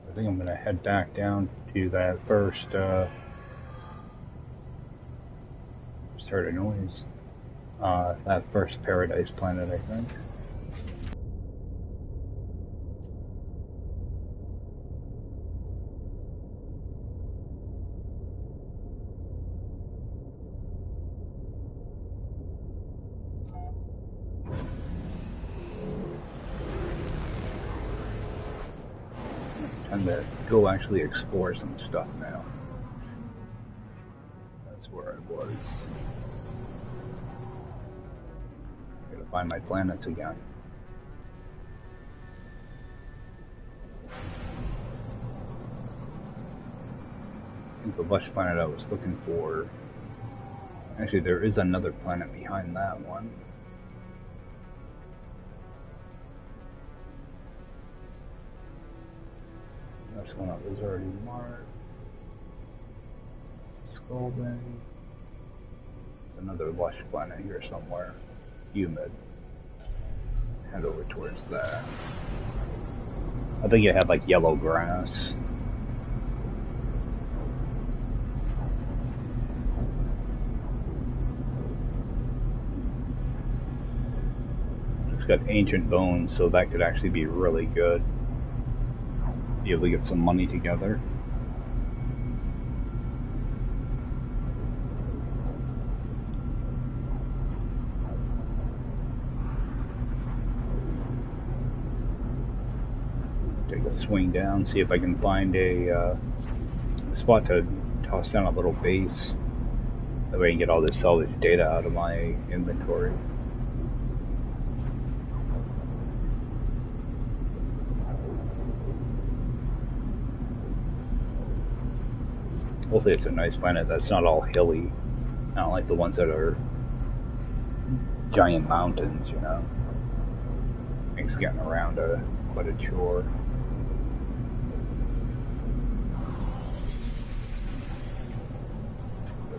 I think I'm gonna head back down to that first, just heard a noise. That first paradise planet, I think. Time to go actually explore some stuff now. That's where I was. Gotta find my planets again. the lush planet I was looking for. Actually, there is another planet behind that one. This one up is already marked. Golden. Another lush planet here somewhere. Humid. Head over towards that. I think it had like yellow grass. It's got ancient bones, so that could actually be really good. Be able to get some money together. Swing down, see if I can find a spot to toss down a little base. That way I can get all this salvage data out of my inventory. Hopefully it's a nice planet that's not all hilly. Not like the ones that are giant mountains, you know. Makes getting around quite a chore.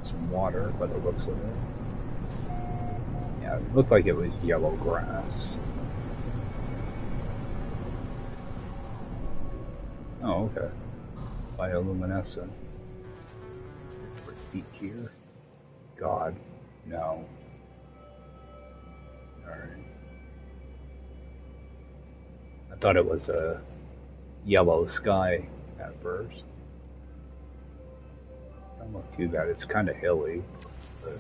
Some water by the looks of it. Yeah, it looked like it was yellow grass. Oh, okay. Bioluminescent. Feet here. God, no. Alright. I thought it was a yellow sky at first. Don't look too bad. It's kind of hilly, but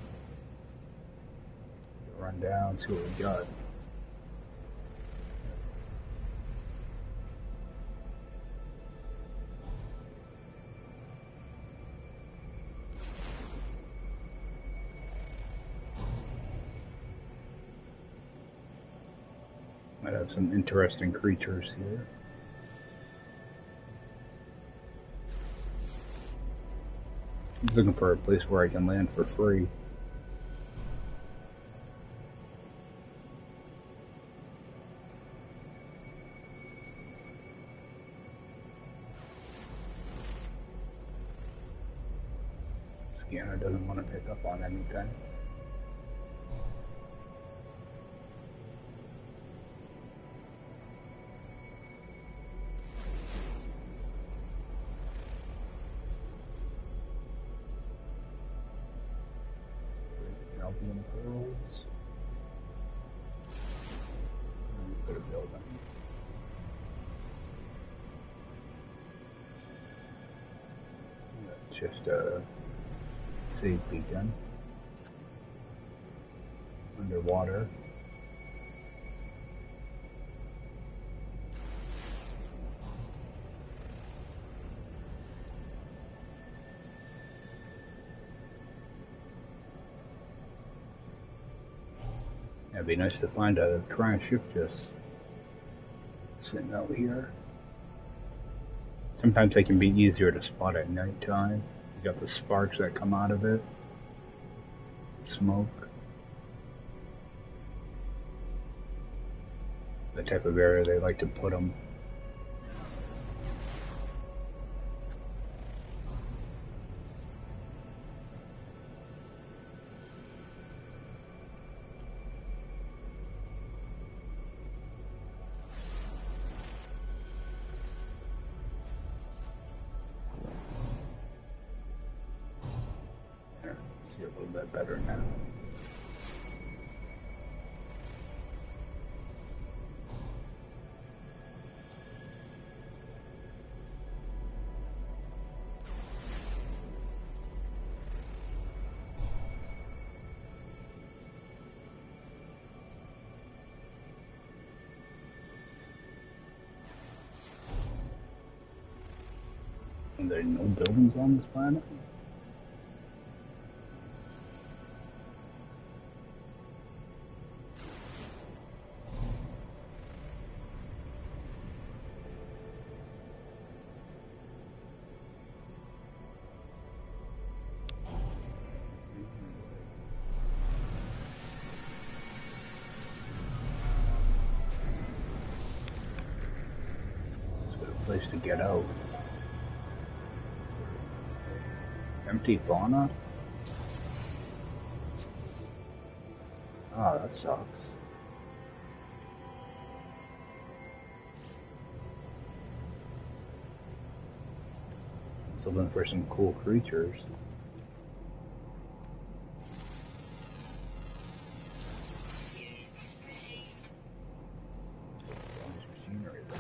run down, see what we got. Might have some interesting creatures here. I'm looking for a place where I can land for free. Scanner doesn't want to pick up on anything. Albion pearls. Put a building. That's just a save beacon. Underwater. It'd be nice to find a Triumph ship just sitting out here. Sometimes they can be easier to spot at nighttime. You got the sparks that come out of it. Smoke. The type of area they like to put them. See a little bit better now. And there are no buildings on this planet? get out. Empty fauna? Oh, that sucks. It's looking for some cool creatures. Machinery though.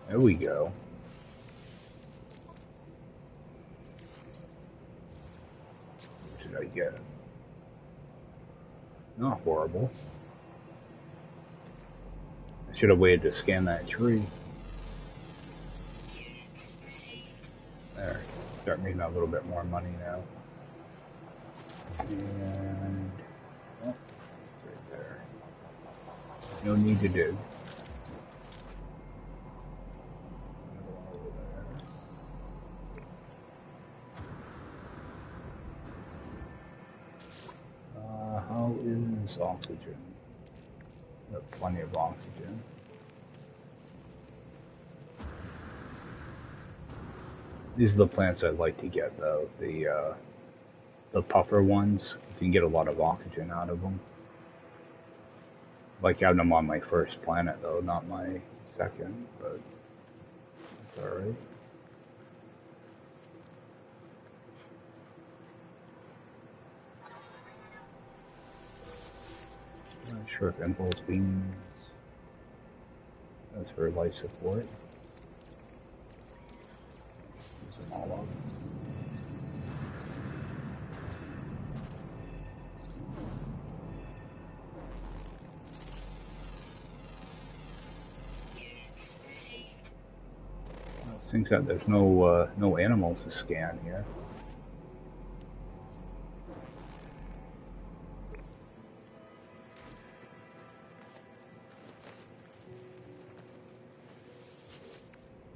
There we go. What should I get? Not horrible. I should have waited to scan that tree. There. Start making a little bit more money now. And oh, right there. No need to dig. How is oxygen? We have plenty of oxygen. These are the plants I'd like to get though. The puffer ones. You can get a lot of oxygen out of them. Like having them on my first planet though, not my second, but it's alright. Shrimp impulse beans. That's for life support. Use them all up. It seems that there's no animals to scan here.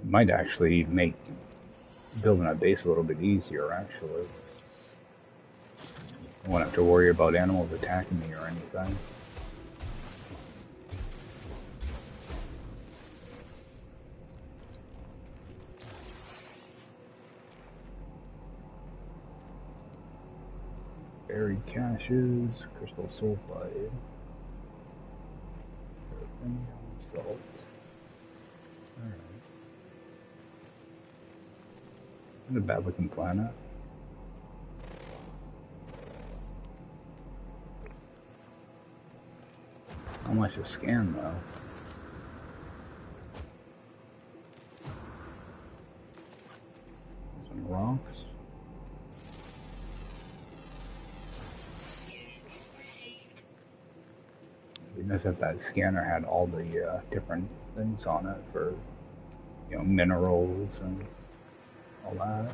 It might actually make building a base a little bit easier, actually. I won't have to worry about animals attacking me or anything. Buried caches, crystal sulfide, salt. Alright. Not a bad looking planet. How much to scan though? Some rocks. It'd be nice if that scanner had all the different things on it for, minerals and all that.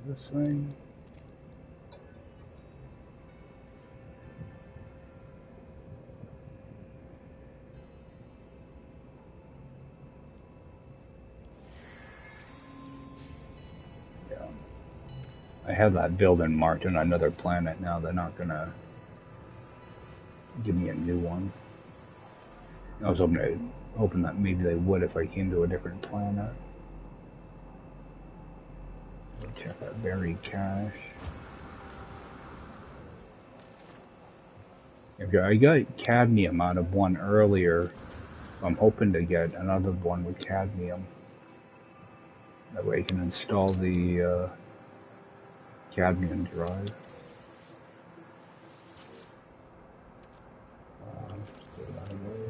This thing. Yeah. I have that building marked on another planet now. They're not gonna give me a new one. I was hoping that maybe they would if I came to a different planet. Check that buried cache. Okay, I got cadmium out of one earlier. I'm hoping to get another one with cadmium. That way I can install the cadmium drive. Get that away.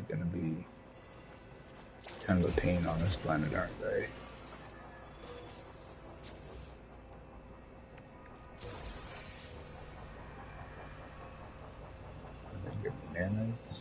They're gonna be kind of a pain on this planet, aren't they? They give me nanites.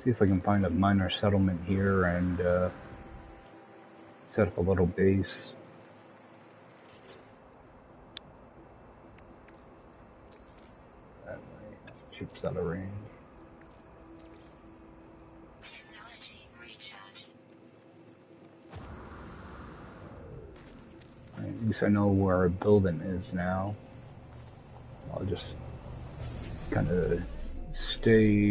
See if I can find a minor settlement here and set up a little base. That way, ships out of range.
Technology recharge.
At least I know where our building is now. I'll just kind of stay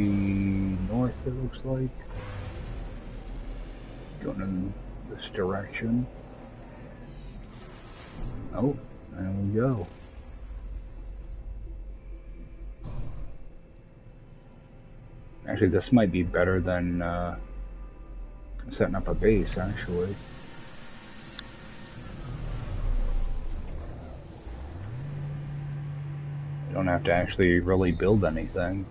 north, it looks like. Going in this direction. Oh, there we go. Actually, this might be better than setting up a base, actually. You don't have to actually really build anything.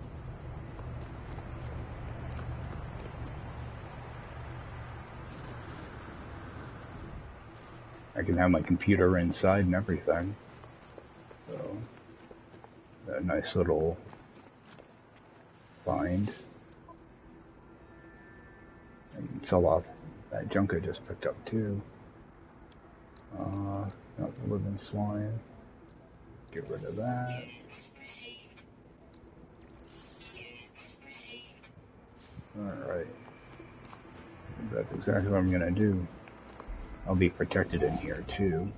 I can have my computer inside and everything. So, a nice little find. I can sell off that junk I just picked up too. Not the living swine. Get rid of that.
Units received. Units received.
Alright. That's exactly what I'm gonna do. I'll be protected in here too.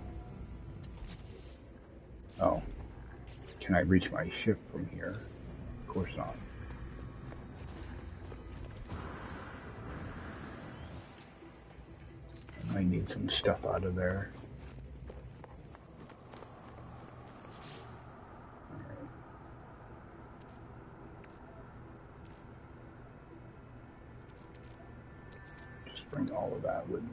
Oh. Can I reach my ship from here? Of course not. I might need some stuff out of there. Alright. Just bring all of that with me.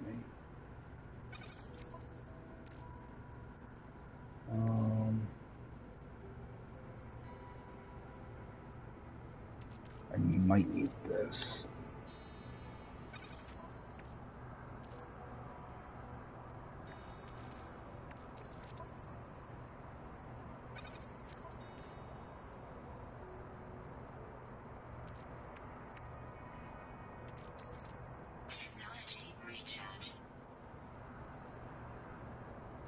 I might need this.
Technology recharge.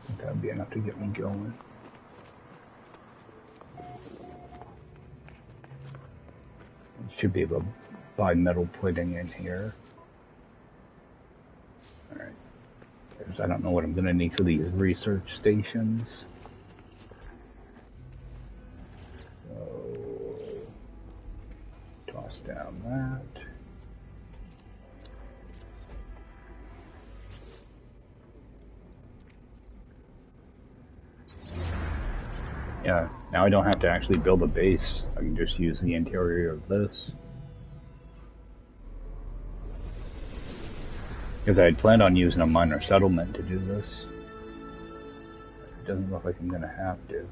I think that'd be enough to get me going. Should be able to buy metal plating in here. Alright. I don't know what I'm gonna need for these research stations. So toss down that. Yeah, now I don't have to actually build a base. I can just use the interior of this. Because I had planned on using a minor settlement to do this. It doesn't look like I'm gonna have to.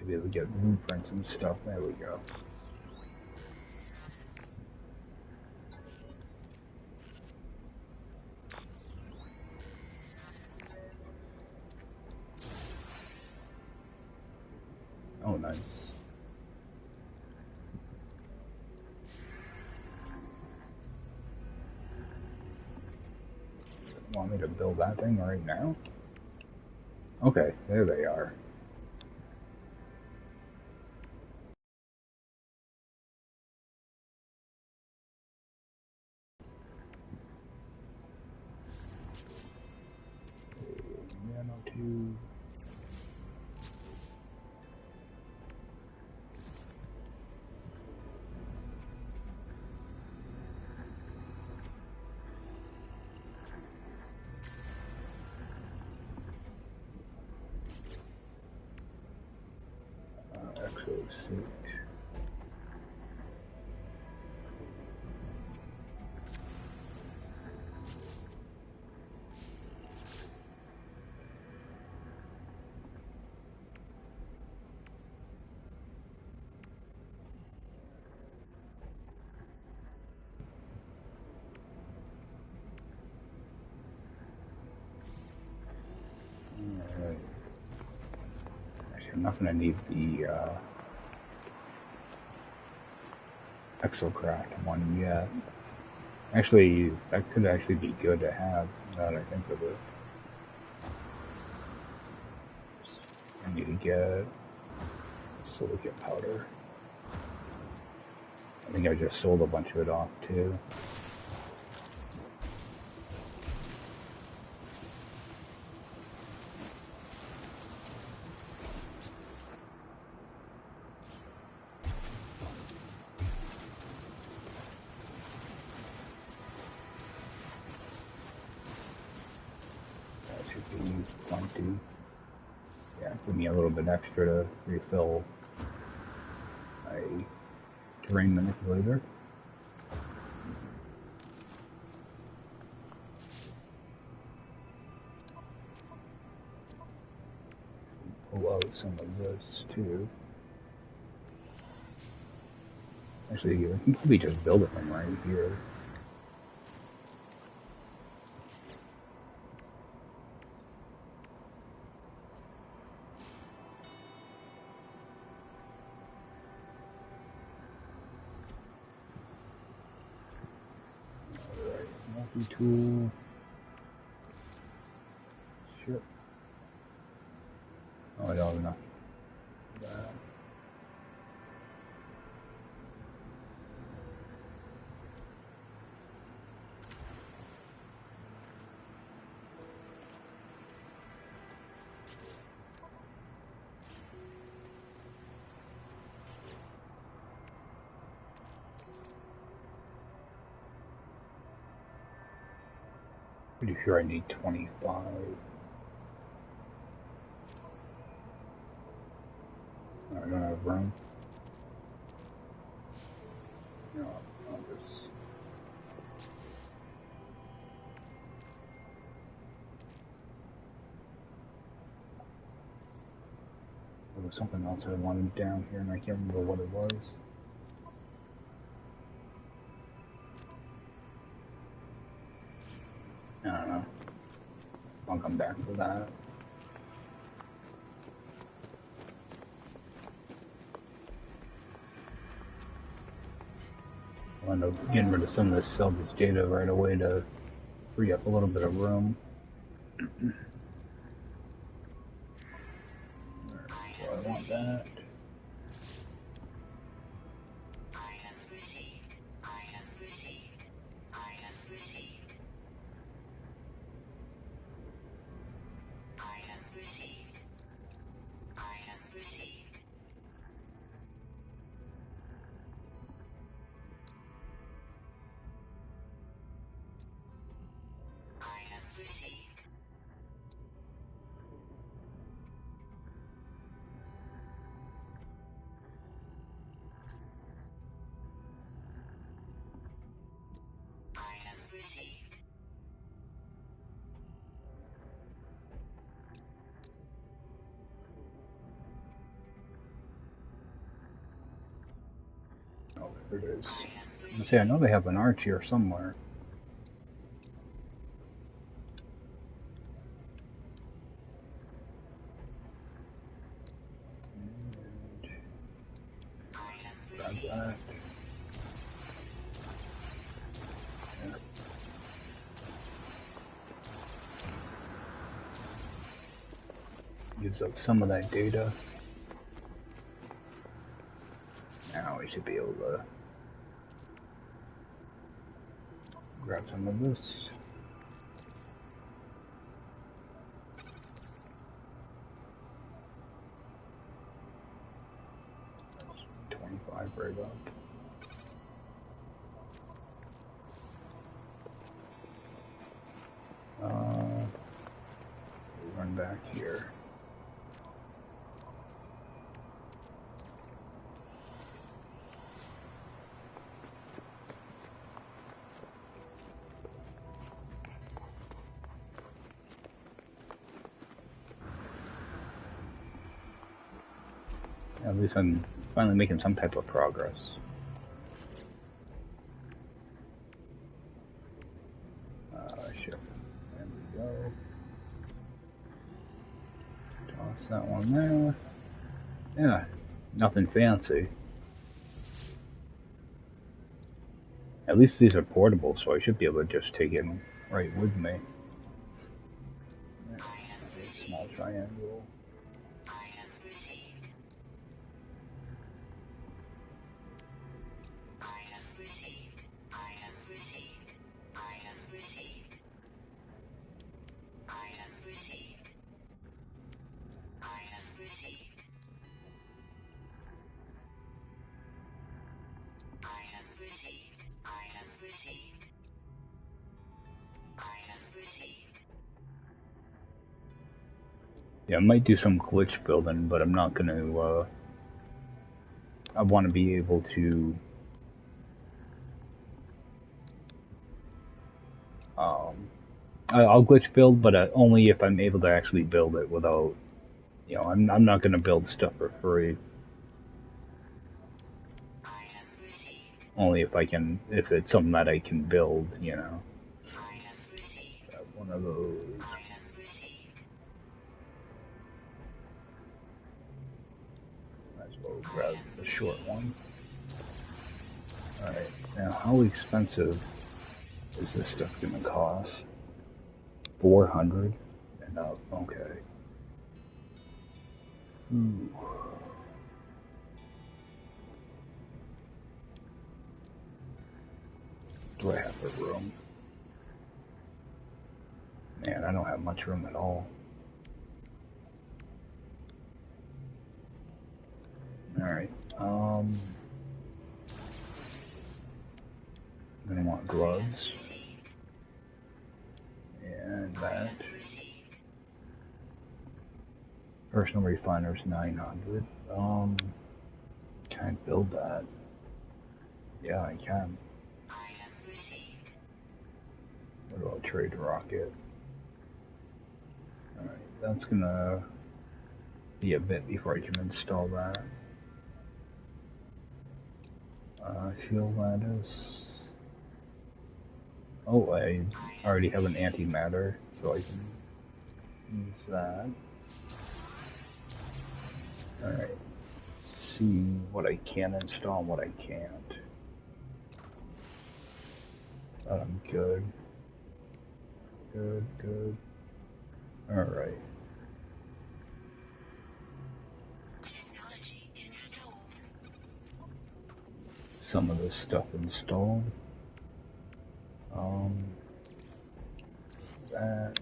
be able to get blueprints and stuff. There we go. Oh, nice. Want me to build that thing right now? Okay, there they are. Nano tube. Exosuit. Alright. Actually, I'm not going to need the exocraft one yet. Actually, that could actually be good to have, now that I think of it. I need to get silicate powder. I think I just sold a bunch of it off too. That should be plenty. Yeah, give me a little bit extra to refill my terrain manipulator. Pull out some of this too. Actually, you can probably just build it from right here. Alright, multi-tool. Shit. Oh, I don't have enough. That. Pretty sure I need 25. I don't have room. No, I'll just. There was something else I wanted down here, and I can't remember what it was. I don't know. I'll come back for that. I'll end up getting rid of some of this salvage data right away to free up a little bit of room. So I want that.
Item received. Item received. Item received. Item received. Item received. Item received. Item received.
Oh, there it is. Let's see, I know they have an arch here somewhere. Grab that. Yeah. Use up some of that data. Now we should be able to grab some of this. That's 25 right up. We'll run back here. At least I'm finally making some type of progress. Ship. There we go. Toss that one there. Yeah, nothing fancy. At least these are portable, so I should be able to just take it right with me. Small triangle. Yeah, I might do some glitch building, but I'm not gonna, I want to be able to, I'll glitch build, but only if I'm able to actually build it without, I'm not gonna build stuff for free. Only if I can, if it's something that I can build, Grab one of those. Might as well grab the short one. Alright, now how expensive is this stuff gonna cost? 400 and up, okay. Ooh. Do I have the room? Man, I don't have much room at all. Alright, I'm gonna want gloves. And that. Personal refiner's 900. Can I build that? Yeah, I can. What about trade rocket? Alright, that's gonna be a bit before I can install that. Shield lattice. Oh, I already have an antimatter, so I can use that. Alright, see what I can install and what I can't. But I'm good. Good. Alright. Some of this stuff installed. That.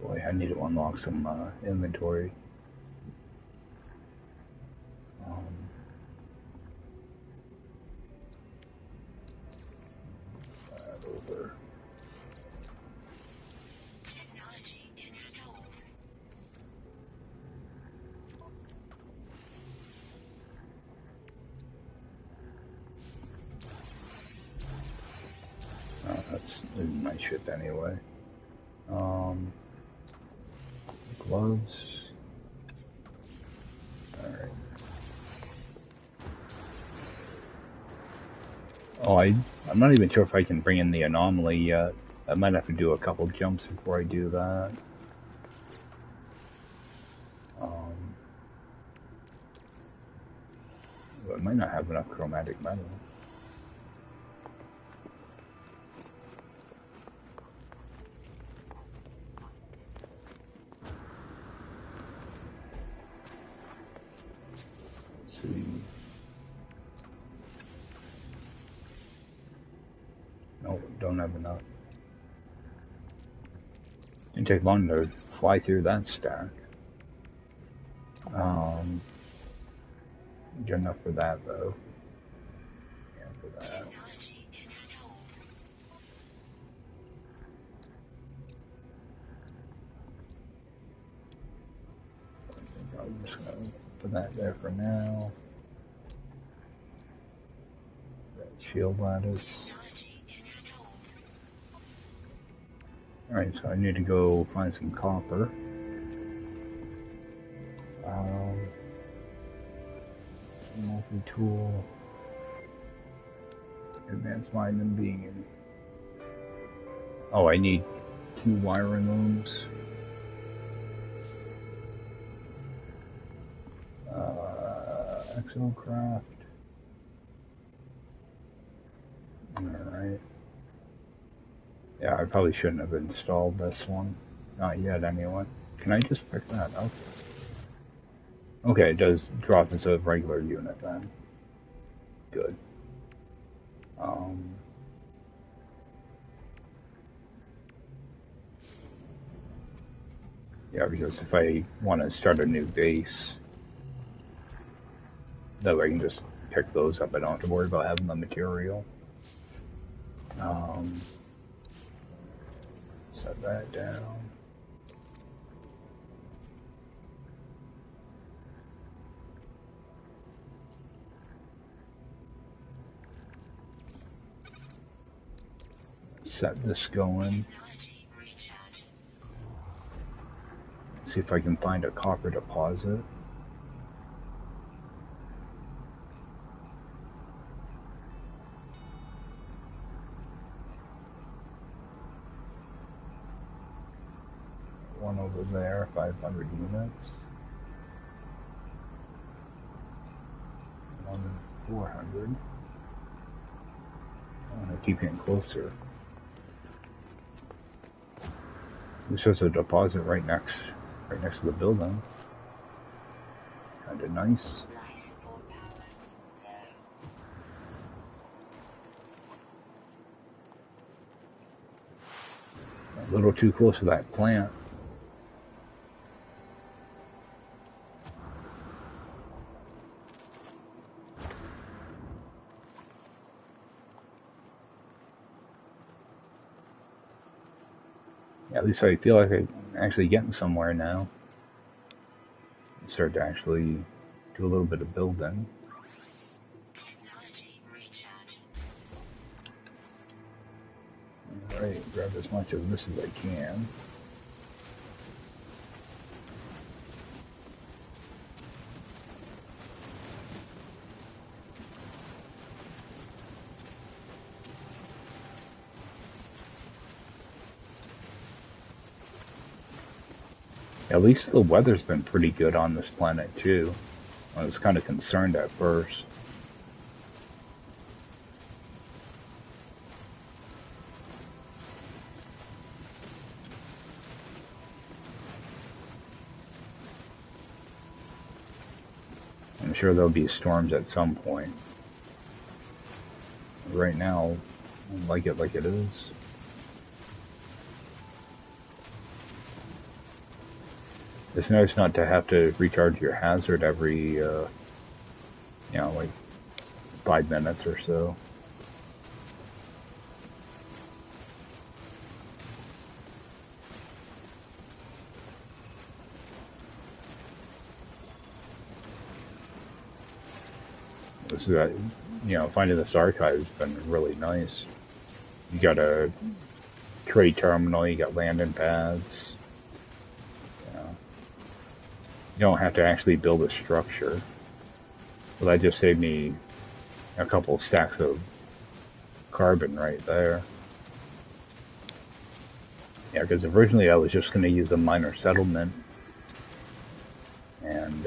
Boy, I need to unlock some inventory. Over. This is my ship anyway. Gloves. Alright. Oh, I'm not even sure if I can bring in the anomaly yet. I might have to do a couple jumps before I do that. I might not have enough chromatic metal. Let's see. No, don't have enough. Didn't take long to fly through that stack. Good enough for that though. Yeah, for that. So I think I'm just gonna put that there for now. That shield lattice. Alright, so I need to go find some copper. Multi-tool. Advanced mine and being. Oh, I need 2 wiring looms. Exocraft. Alright. Yeah, I probably shouldn't have installed this one. Not yet, anyway. Can I just pick that up? Okay, it does drop as a regular unit then. Good. Yeah, because if I want to start a new base, that way I can just pick those up. I don't have to worry about having the material. Set that down. Set this going. See if I can find a copper deposit. One over there, 500 units. One 400. I want to keep getting closer. This has a deposit right next to the building. Kinda nice. A little too close to that plant. Yeah, at least I feel like I'm actually getting somewhere now. Start to actually do a little bit of building. Alright, grab as much of this as I can. At least the weather's been pretty good on this planet too. I was kind of concerned at first. I'm sure there'll be storms at some point. Right now, I like it is. It's nice not to have to recharge your hazard every, like 5 minutes or so. This is, finding this archive has been really nice. You gotta trade terminal, you got landing pads. You know, you don't have to actually build a structure. But that just saved me a couple of stacks of carbon right there. Yeah, because originally I was just going to use a minor settlement and,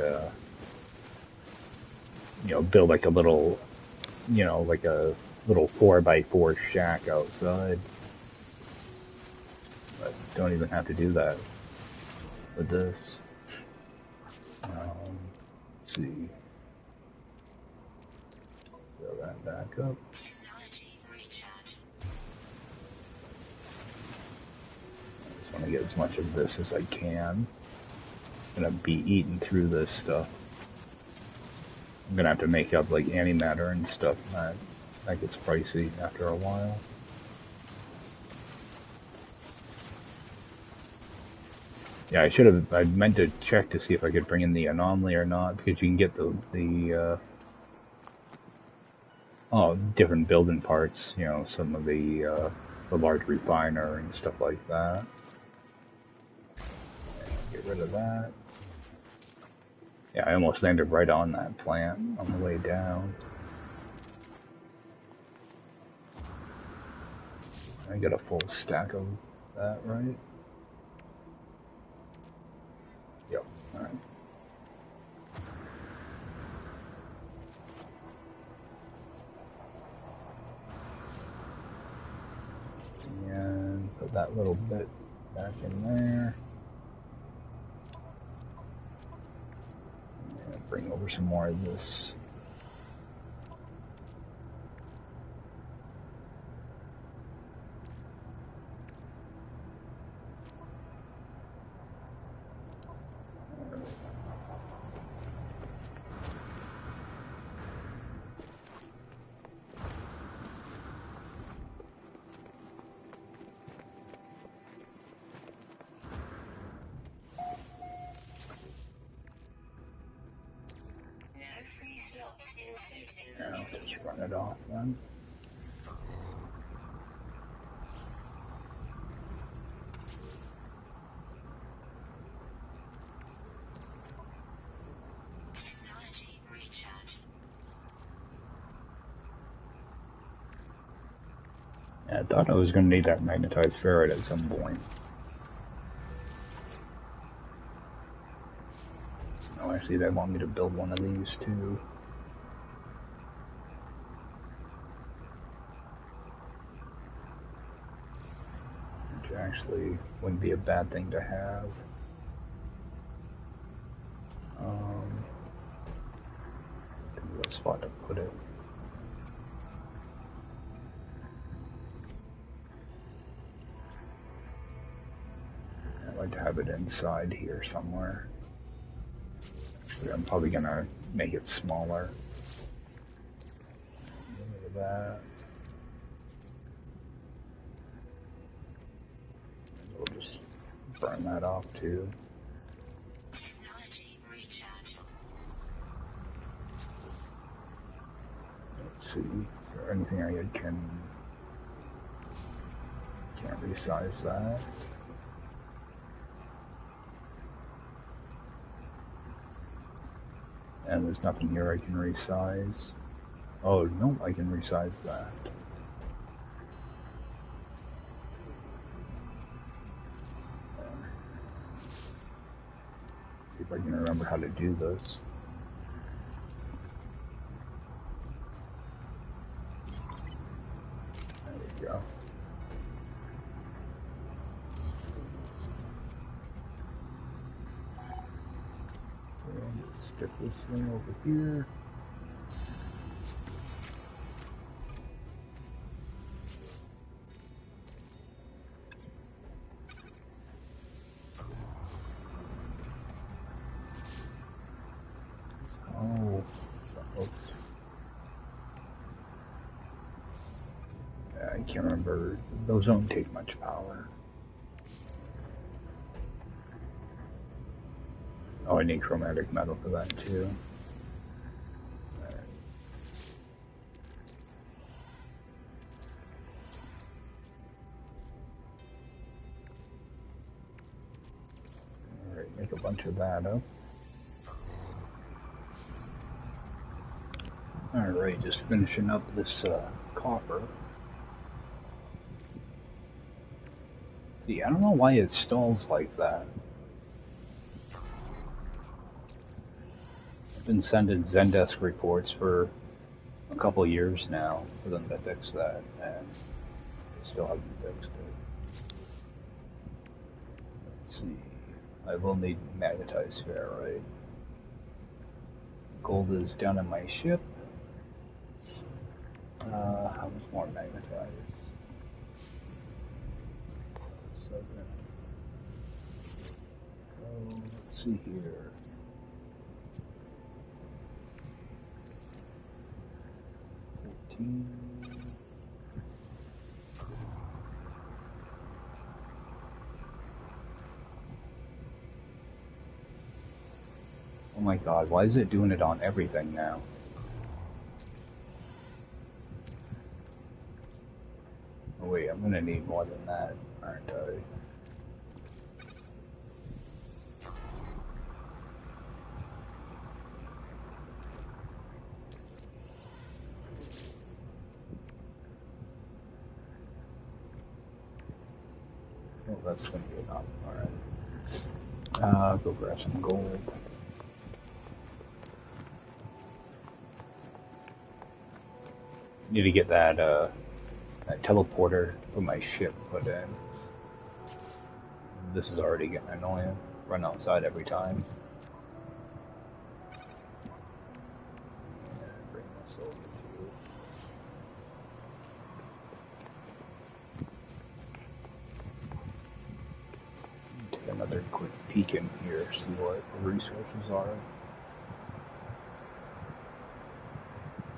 you know, build like a little, you know, like a little 4x4 shack outside. But don't even have to do that with this. Let's see. Throw that back up. I just want to get as much of this as I can. I'm gonna be eating through this stuff. I'm gonna have to make up like antimatter and stuff. That gets pricey after a while. Yeah, I meant to check to see if I could bring in the anomaly or not, because you can get different building parts, you know, some of the large refiner and stuff like that. Get rid of that. Yeah, I almost landed right on that plant on the way down. I got a full stack of that, right? Yep, alright. And put that little bit back in there. And bring over some more of this. Yeah, I'll just run it off then. Yeah, I thought I was going to need that magnetized ferrite at some point. Oh, actually, they want me to build one of these too. Which actually wouldn't be a bad thing to have. What spot to put it? I'd like to have it inside here somewhere. Actually, I'm probably gonna make it smaller. Look at that. We'll just burn that off too. Let's see. Is there anything I can't resize that? And there's nothing here I can resize. Oh, no, I can resize that. See if I can remember how to do this. There we go. And stick this thing over here. Oh, oops. I can't remember. Those don't take much power. Oh, I need chromatic metal for that too. make a bunch of that up. Alright, just finishing up this copper. See, I don't know why it stalls like that. I've been sending Zendesk reports for a couple years now for them to fix that, and they still haven't fixed it. Let's see. I will need magnetized ferrite. Gold is down in my ship. How much more magnetized? 7. Oh, let's see here. 14. Oh my god, why is it doing it on everything now? Oh wait, I'm gonna need more than that, aren't I? Oh, that's gonna be enough, alright. Go grab some gold. Need to get that, that teleporter for my ship put in. This is already getting annoying. Run outside every time. And bring this over to you. Take another quick peek in here, see what the resources are.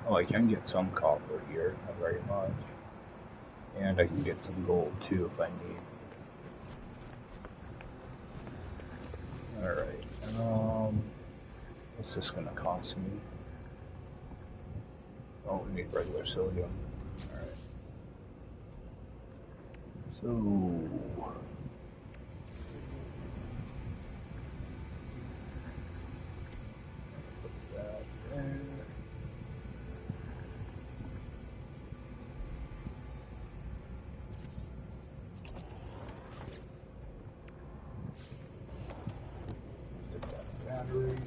Oh, I can get some copper here, not very much. And I can get some gold too if I need. Alright, what's this gonna cost me? Oh, we need regular sodium. Alright. So... put that there. Battery.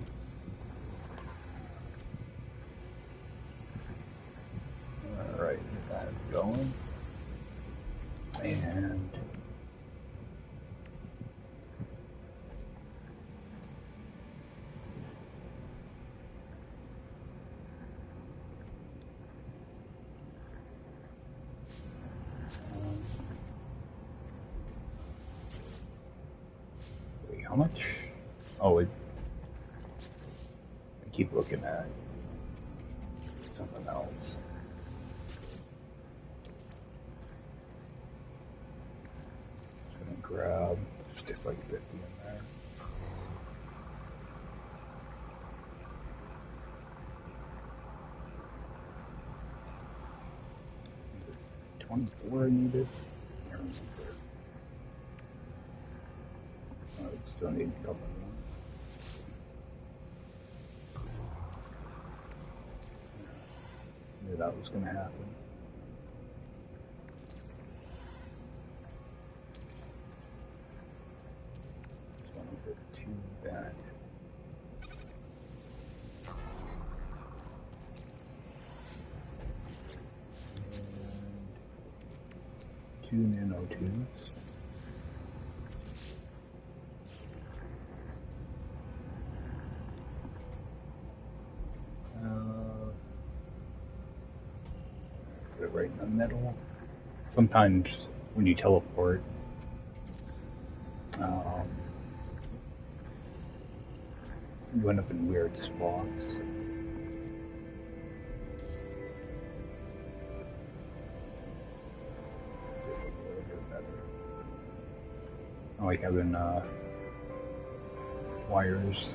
Alright, get that going. And wait, how much? Oh, I keep looking at something else. Just gonna grab, stick like 50 in there. Is it 24 I needed? I still need a couple more. Knew that was gonna happen. So I'm gonna put 2 back. And 2 nanotubes. Put it right in the middle. Sometimes when you teleport, you end up in weird spots. I like having wires.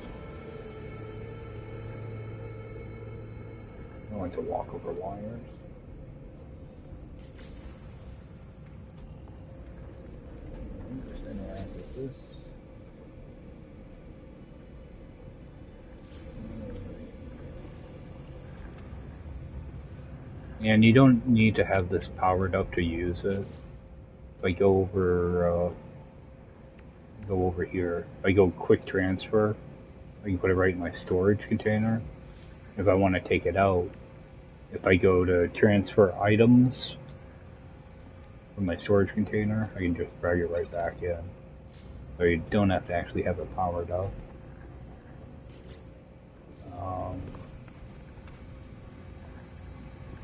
I like to walk over wires. Just interact with this. And you don't need to have this powered up to use it. If I go over here, if I go quick transfer, I can put it right in my storage container. If I want to take it out, if I go to transfer items from my storage container, I can just drag it right back in. So you don't have to actually have it powered up.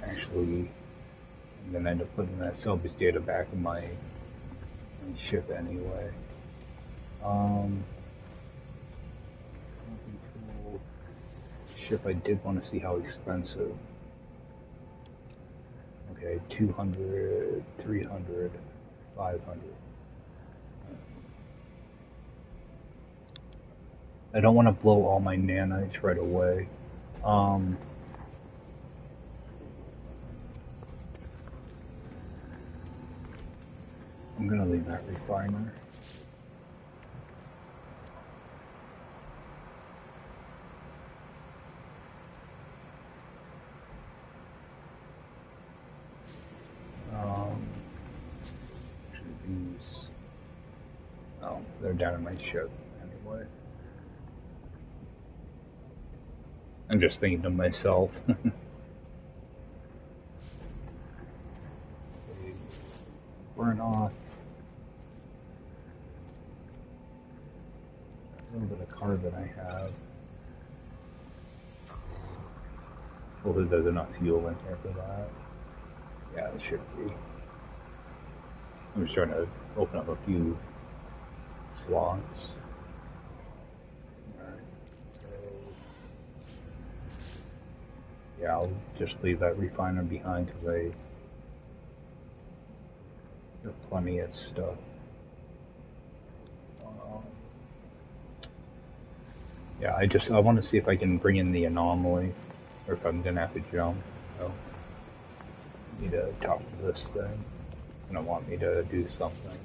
Actually, I'm gonna end up putting that salvage data back in my ship anyway. Ship, I did want to see how expensive. Okay, 200, 300, 500. I don't want to blow all my nanites right away. I'm gonna leave that refiner. These, oh, they're down in my ship anyway. I'm just thinking to myself. Burn off a little bit of carbon I have. Hopefully there's enough fuel in here for that. Yeah, it should be. I'm just trying to open up a few slots. Alright. Yeah, I'll just leave that refiner behind because I have plenty of stuff. Yeah, I want to see if I can bring in the anomaly, or if I'm gonna have to jump. So, I need to talk to this thing. It's gonna want me to do something.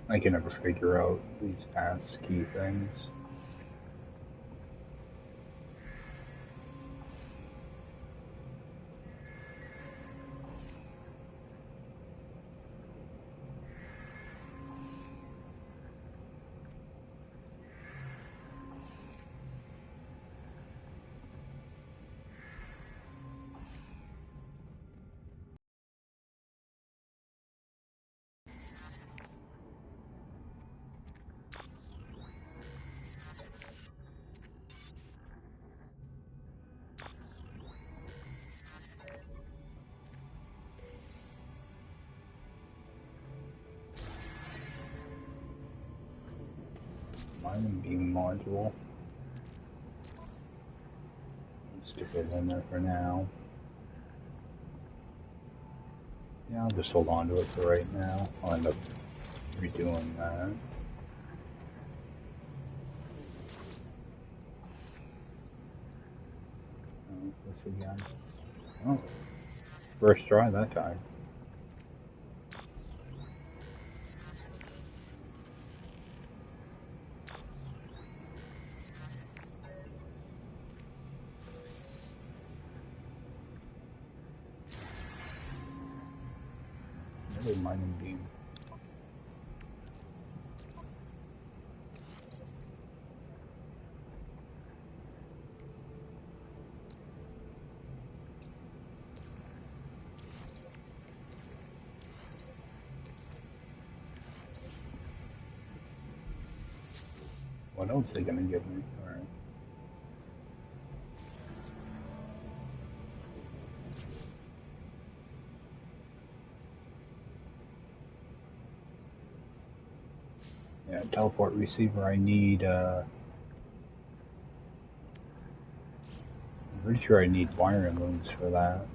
I can never figure out these pass key things. Mining beam module. Stick it in there for now. Yeah, I'll just hold on to it for right now. I'll end up redoing that. This again. Oh, first try that time. Another mining beam. What else are they gonna give me? Alright. Yeah, teleport receiver, I need, I'm pretty sure I need wiring looms for that.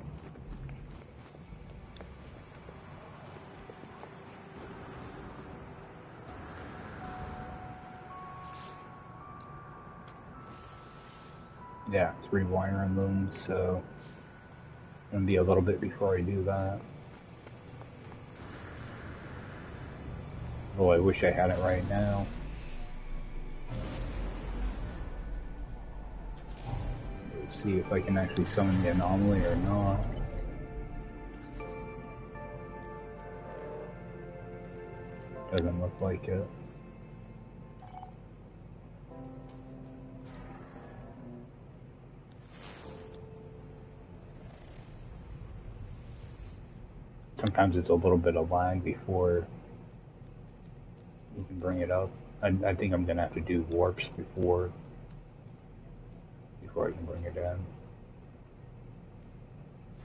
Yeah, 3 wiring looms, so it's gonna be a little bit before I do that. Oh, I wish I had it right now. See if I can actually summon the anomaly or not. Doesn't look like it. Sometimes it's a little bit of lag before you can bring it up. I think I'm gonna have to do warps before I can bring it in.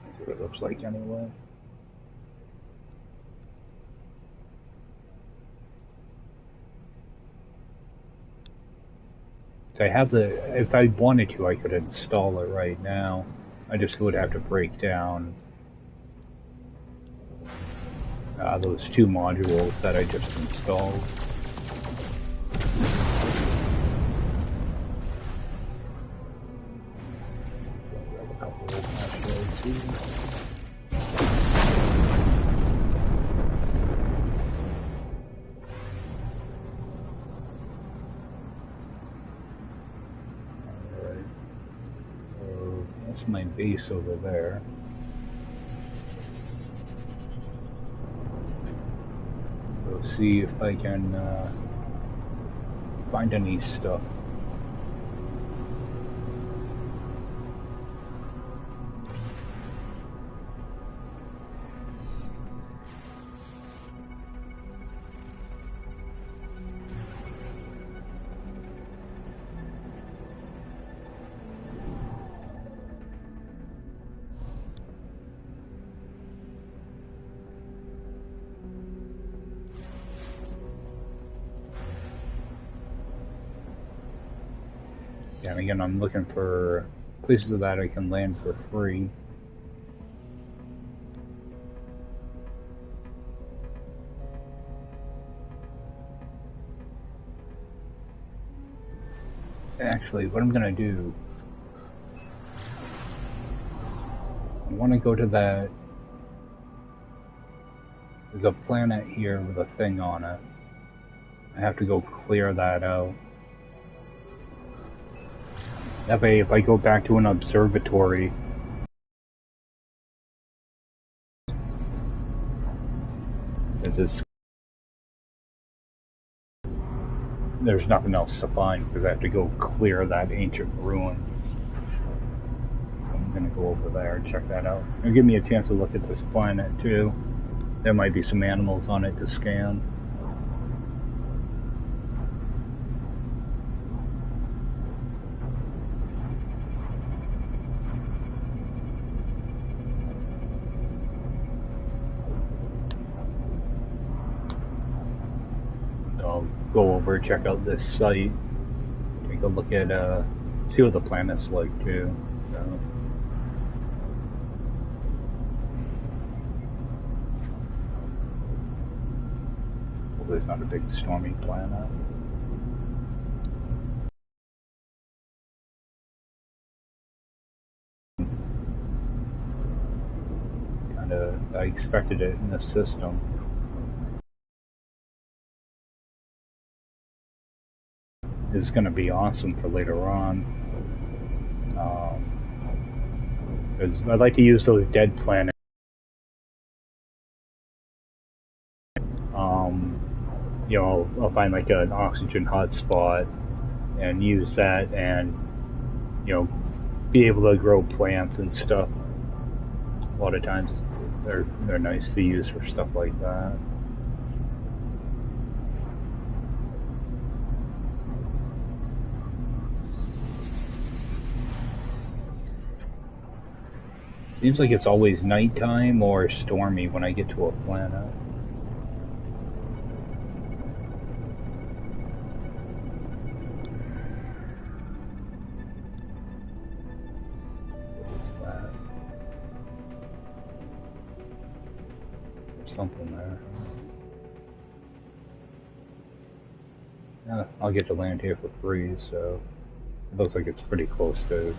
That's what it looks like anyway. So I have the, if I wanted to, I could install it right now. I just would have to break down those two modules that I just installed. Grab a couple of asteroids here. Alright. So that's my base over there. Go see if I can find any stuff. Yeah, and again, I'm looking for places that I can land for free. Actually, what I'm gonna do, I want to go to that. There's a planet here with a thing on it. I have to go clear that out. That way, if I go back to an observatory, there's nothing else to find because I have to go clear that ancient ruin. So I'm gonna go over there and check that out. It'll give me a chance to look at this planet too. There might be some animals on it to scan. I'll go over, check out this site, take a look at, see what the planet's like too. So. Hopefully it's not a big stormy planet. Kinda, I expected it in the system. Is going to be awesome for later on. Because I'd like to use those dead planets. You know, I'll find like an oxygen hotspot and use that, and you know, be able to grow plants and stuff. A lot of times, they're nice to use for stuff like that. Seems like it's always nighttime or stormy when I get to a planet. What is that? There's something there. Yeah, I'll get to land here for free, so it looks like it's pretty close to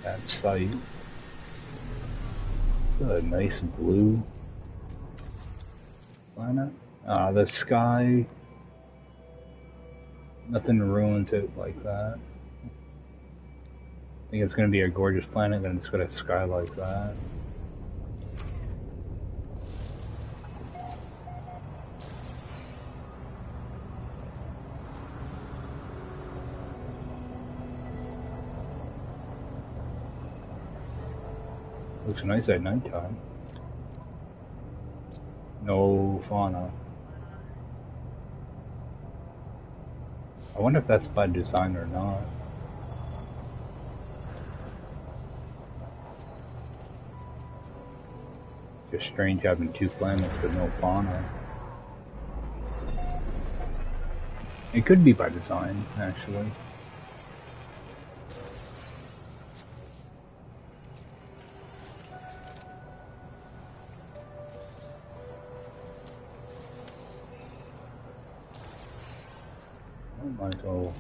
that site. It's a nice blue planet. The sky, nothing ruins it like that. think it's going to be a gorgeous planet, and it's got a sky like that. Looks nice at nighttime. No fauna. I wonder if that's by design or not. Just strange having two planets with no fauna. It could be by design, actually. I might as well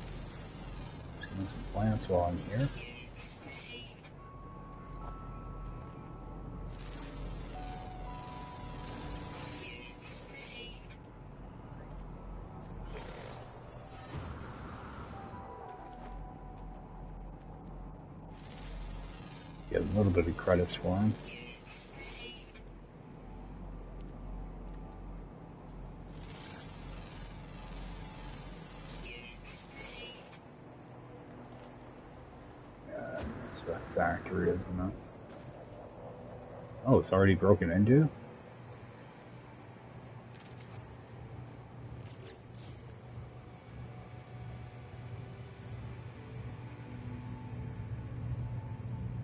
skin some plants while I'm here. Get a little bit of credits for him. Yeah, that's what a factory, isn't it? Oh, it's already broken into?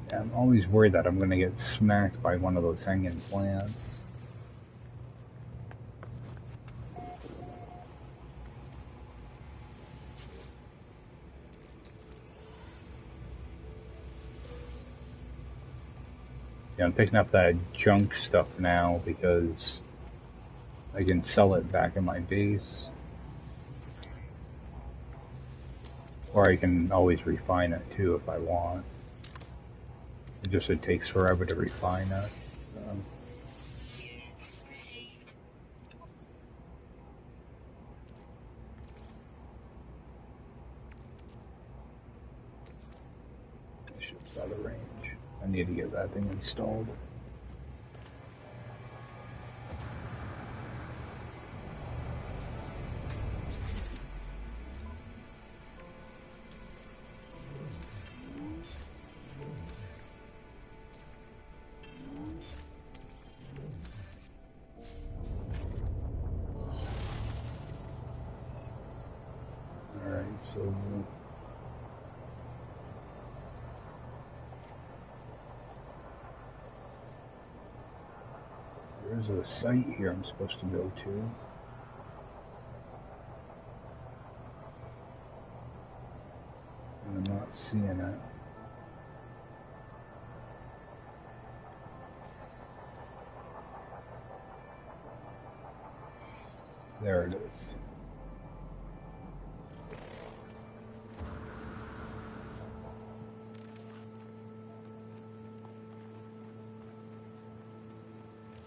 Yeah, I'm always worried that I'm going to get smacked by one of those hanging plants. Yeah, I'm picking up that junk stuff now because I can sell it back in my base. Or I can always refine it too if I want. It takes forever to refine it. Ship's out of range. I need to get that thing installed. Alright, so there's a site here I'm supposed to go to. And I'm not seeing it. There it is.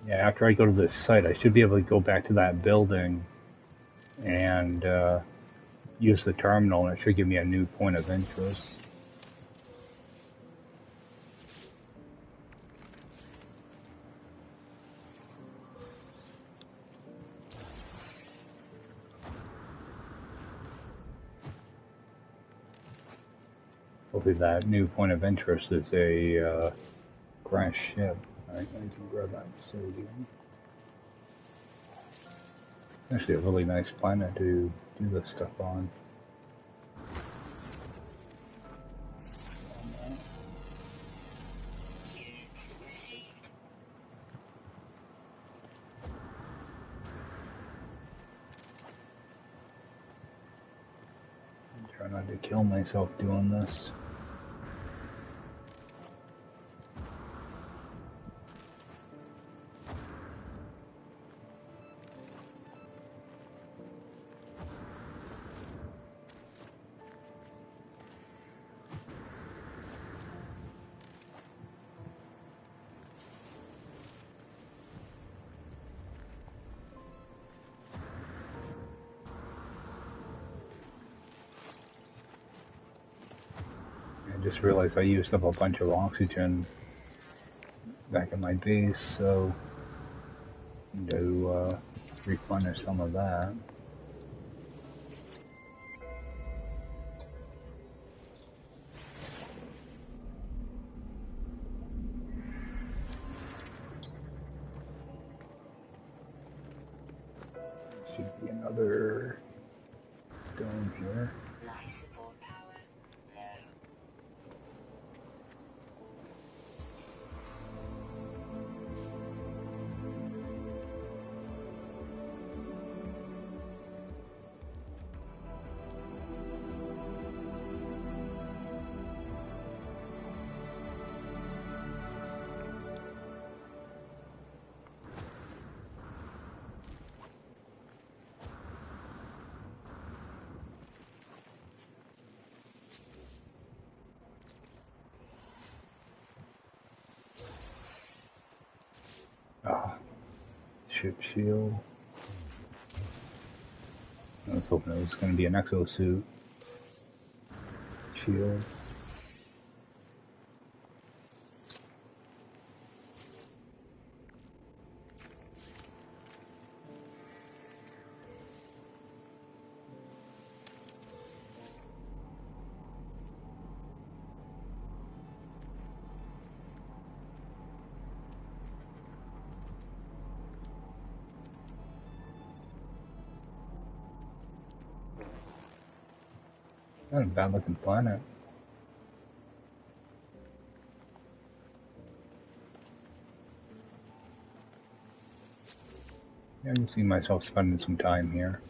Yeah, after I go to this site, I should be able to go back to that building and use the terminal, and it should give me a new point of interest. Hopefully that new point of interest is a crashed ship. Alright, I can grab that sodium. Actually a really nice planet to do this stuff on. Try not to kill myself doing this. just realized I used up a bunch of oxygen back in my base, so I need to replenish some of that. Should be another stone here.
Life support power low.
Ah, ship shield. I was hoping it was going to be an exosuit shield. Not a bad looking planet. Yeah, I can see myself spending some time here.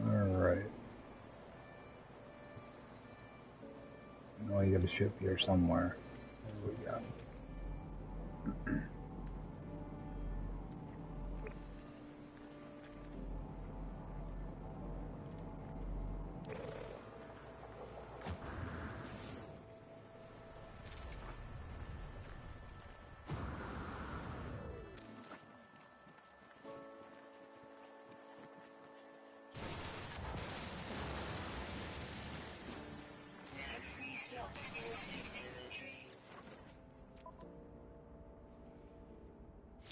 Alright. I know you got a ship here somewhere. What do we got?
Free slots in suit inventory.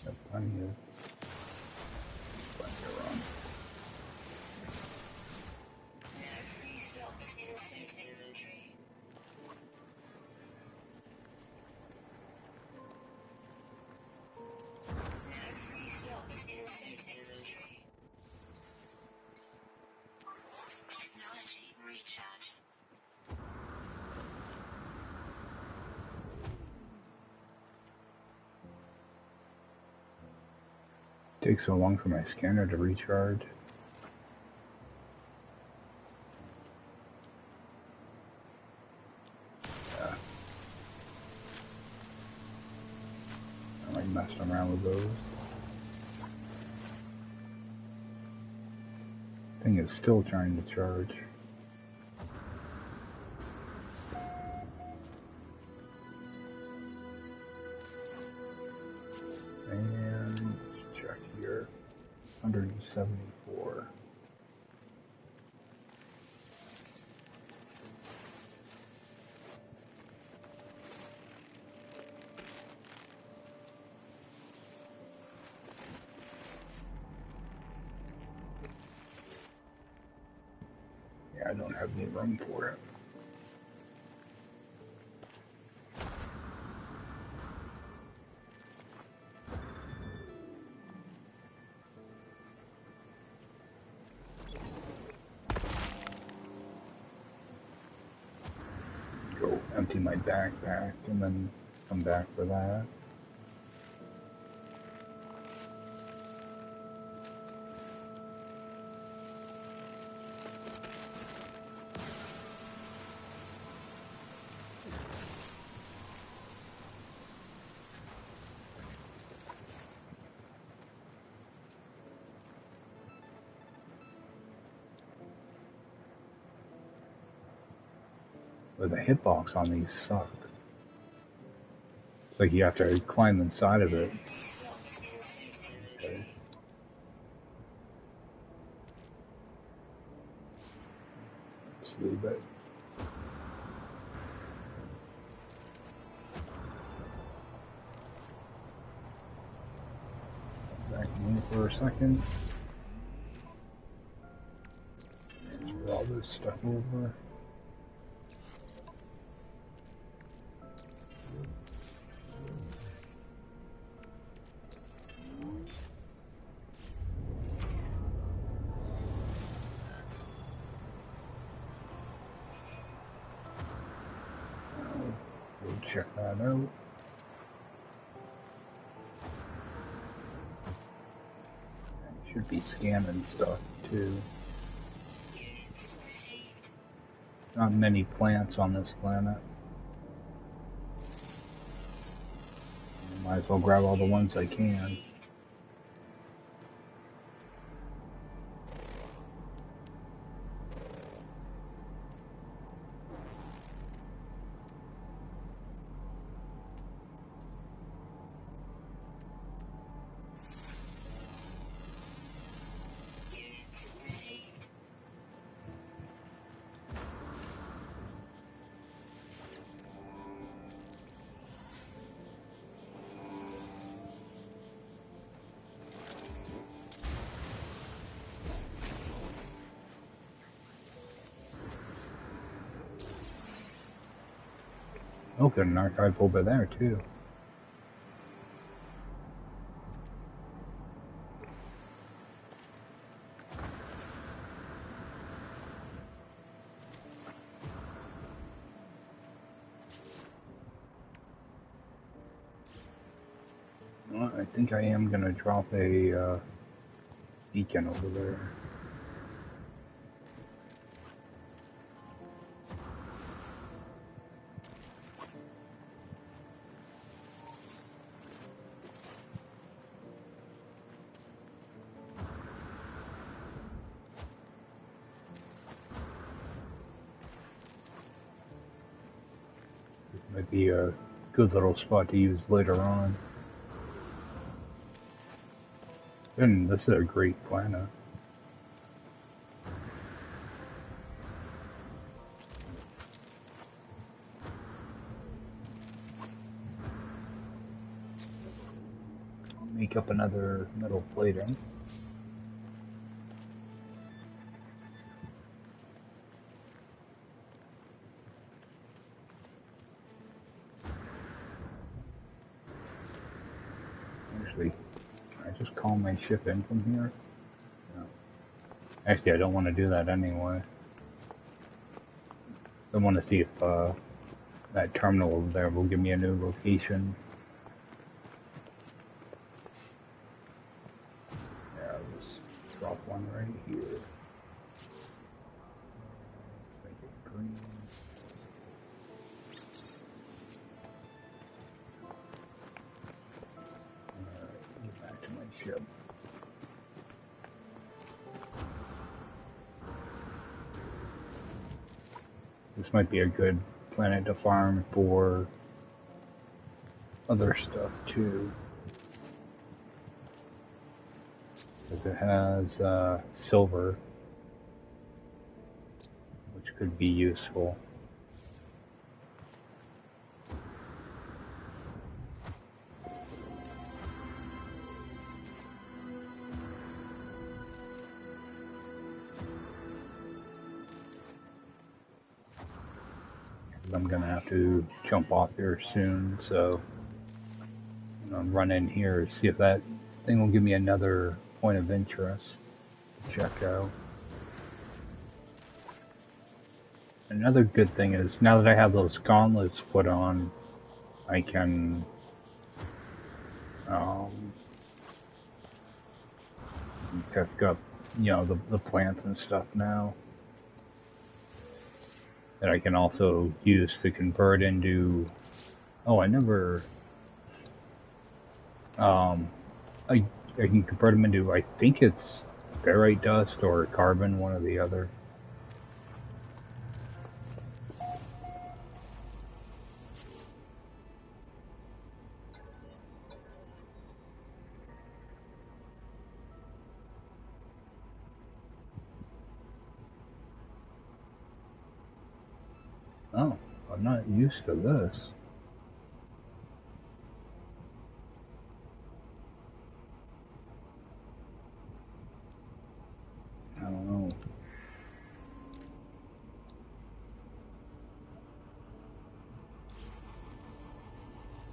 Got plenty of run.
Free slots in suit inventory. Free slots in suit inventory. Technology recharge.
Takes so long for my scanner to recharge. Yeah. I like messing around with those. Thing is still trying to charge. And let's check here. 174. Yeah, I don't have any room for it. Go empty my backpack and then come back for that. But the hitbox on these suck. It's like you have to climb inside of it. Okay. Let's leave it. Back in for a second. Transfer all this stuff over. We'll check that out. Should be scanning stuff too. Not many plants on this planet. Might as well grab all the ones I can. Oh, got an archive over there too. Well, I think I am gonna drop a beacon over there. Might be a good little spot to use later on. And this is a great planet. I'll make up another metal plating. Actually, can I just call my ship in from here? No. Actually, I don't want to do that anyway. I want to see if that terminal over there will give me a new location. Yeah, let's drop one right here. Let's make it green. Alright, get back to my ship. This might be a good planet to farm for other stuff too. Because it has silver, which could be useful. I'm gonna have to jump off here soon, so I'm gonna run in here, see if that thing will give me another point of interest to check out. Another good thing is, now that I have those gauntlets put on, I can pick up, you know, the plants and stuff now. That I can also use to convert into. Oh, I never. I can convert them into. I think it's ferrite dust or carbon, one or the other. I'm not used to this. I don't know.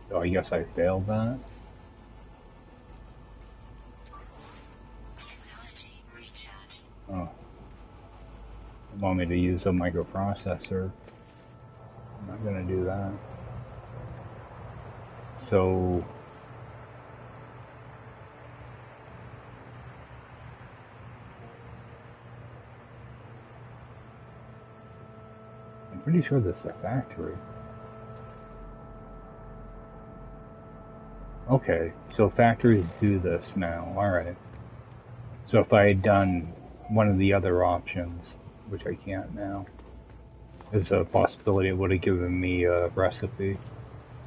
So I guess I failed that.
Technology recharge.
Oh. They want me to use a microprocessor. I'm not gonna do that. So I'm pretty sure this is a factory. Okay, so factories do this now. Alright. So if I had done one of the other options, which I can't now, there's a possibility it would have given me a recipe.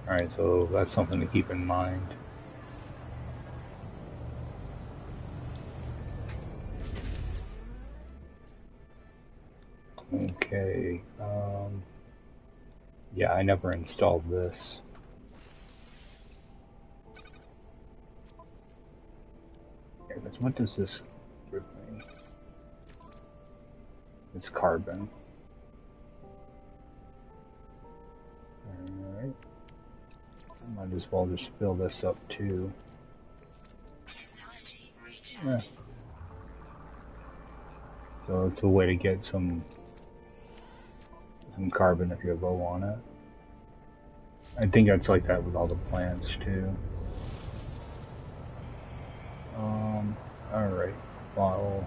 Alright, so that's something to keep in mind. Okay, yeah, I never installed this. Okay, but what does this give me? It's carbon. Alright. I might as well just fill this up too.
Technology
Yeah.
recharge.
So it's a way to get some carbon if you're low on it. I think that's like that with all the plants too. Alright. Well,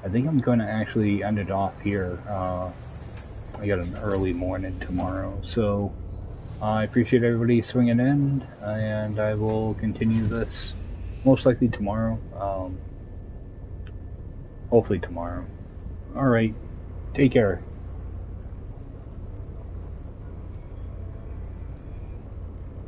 I think I'm going to actually end it off here. I got an early morning tomorrow, so I appreciate everybody swinging in, and I will continue this most likely tomorrow. Hopefully tomorrow. Alright. Take care.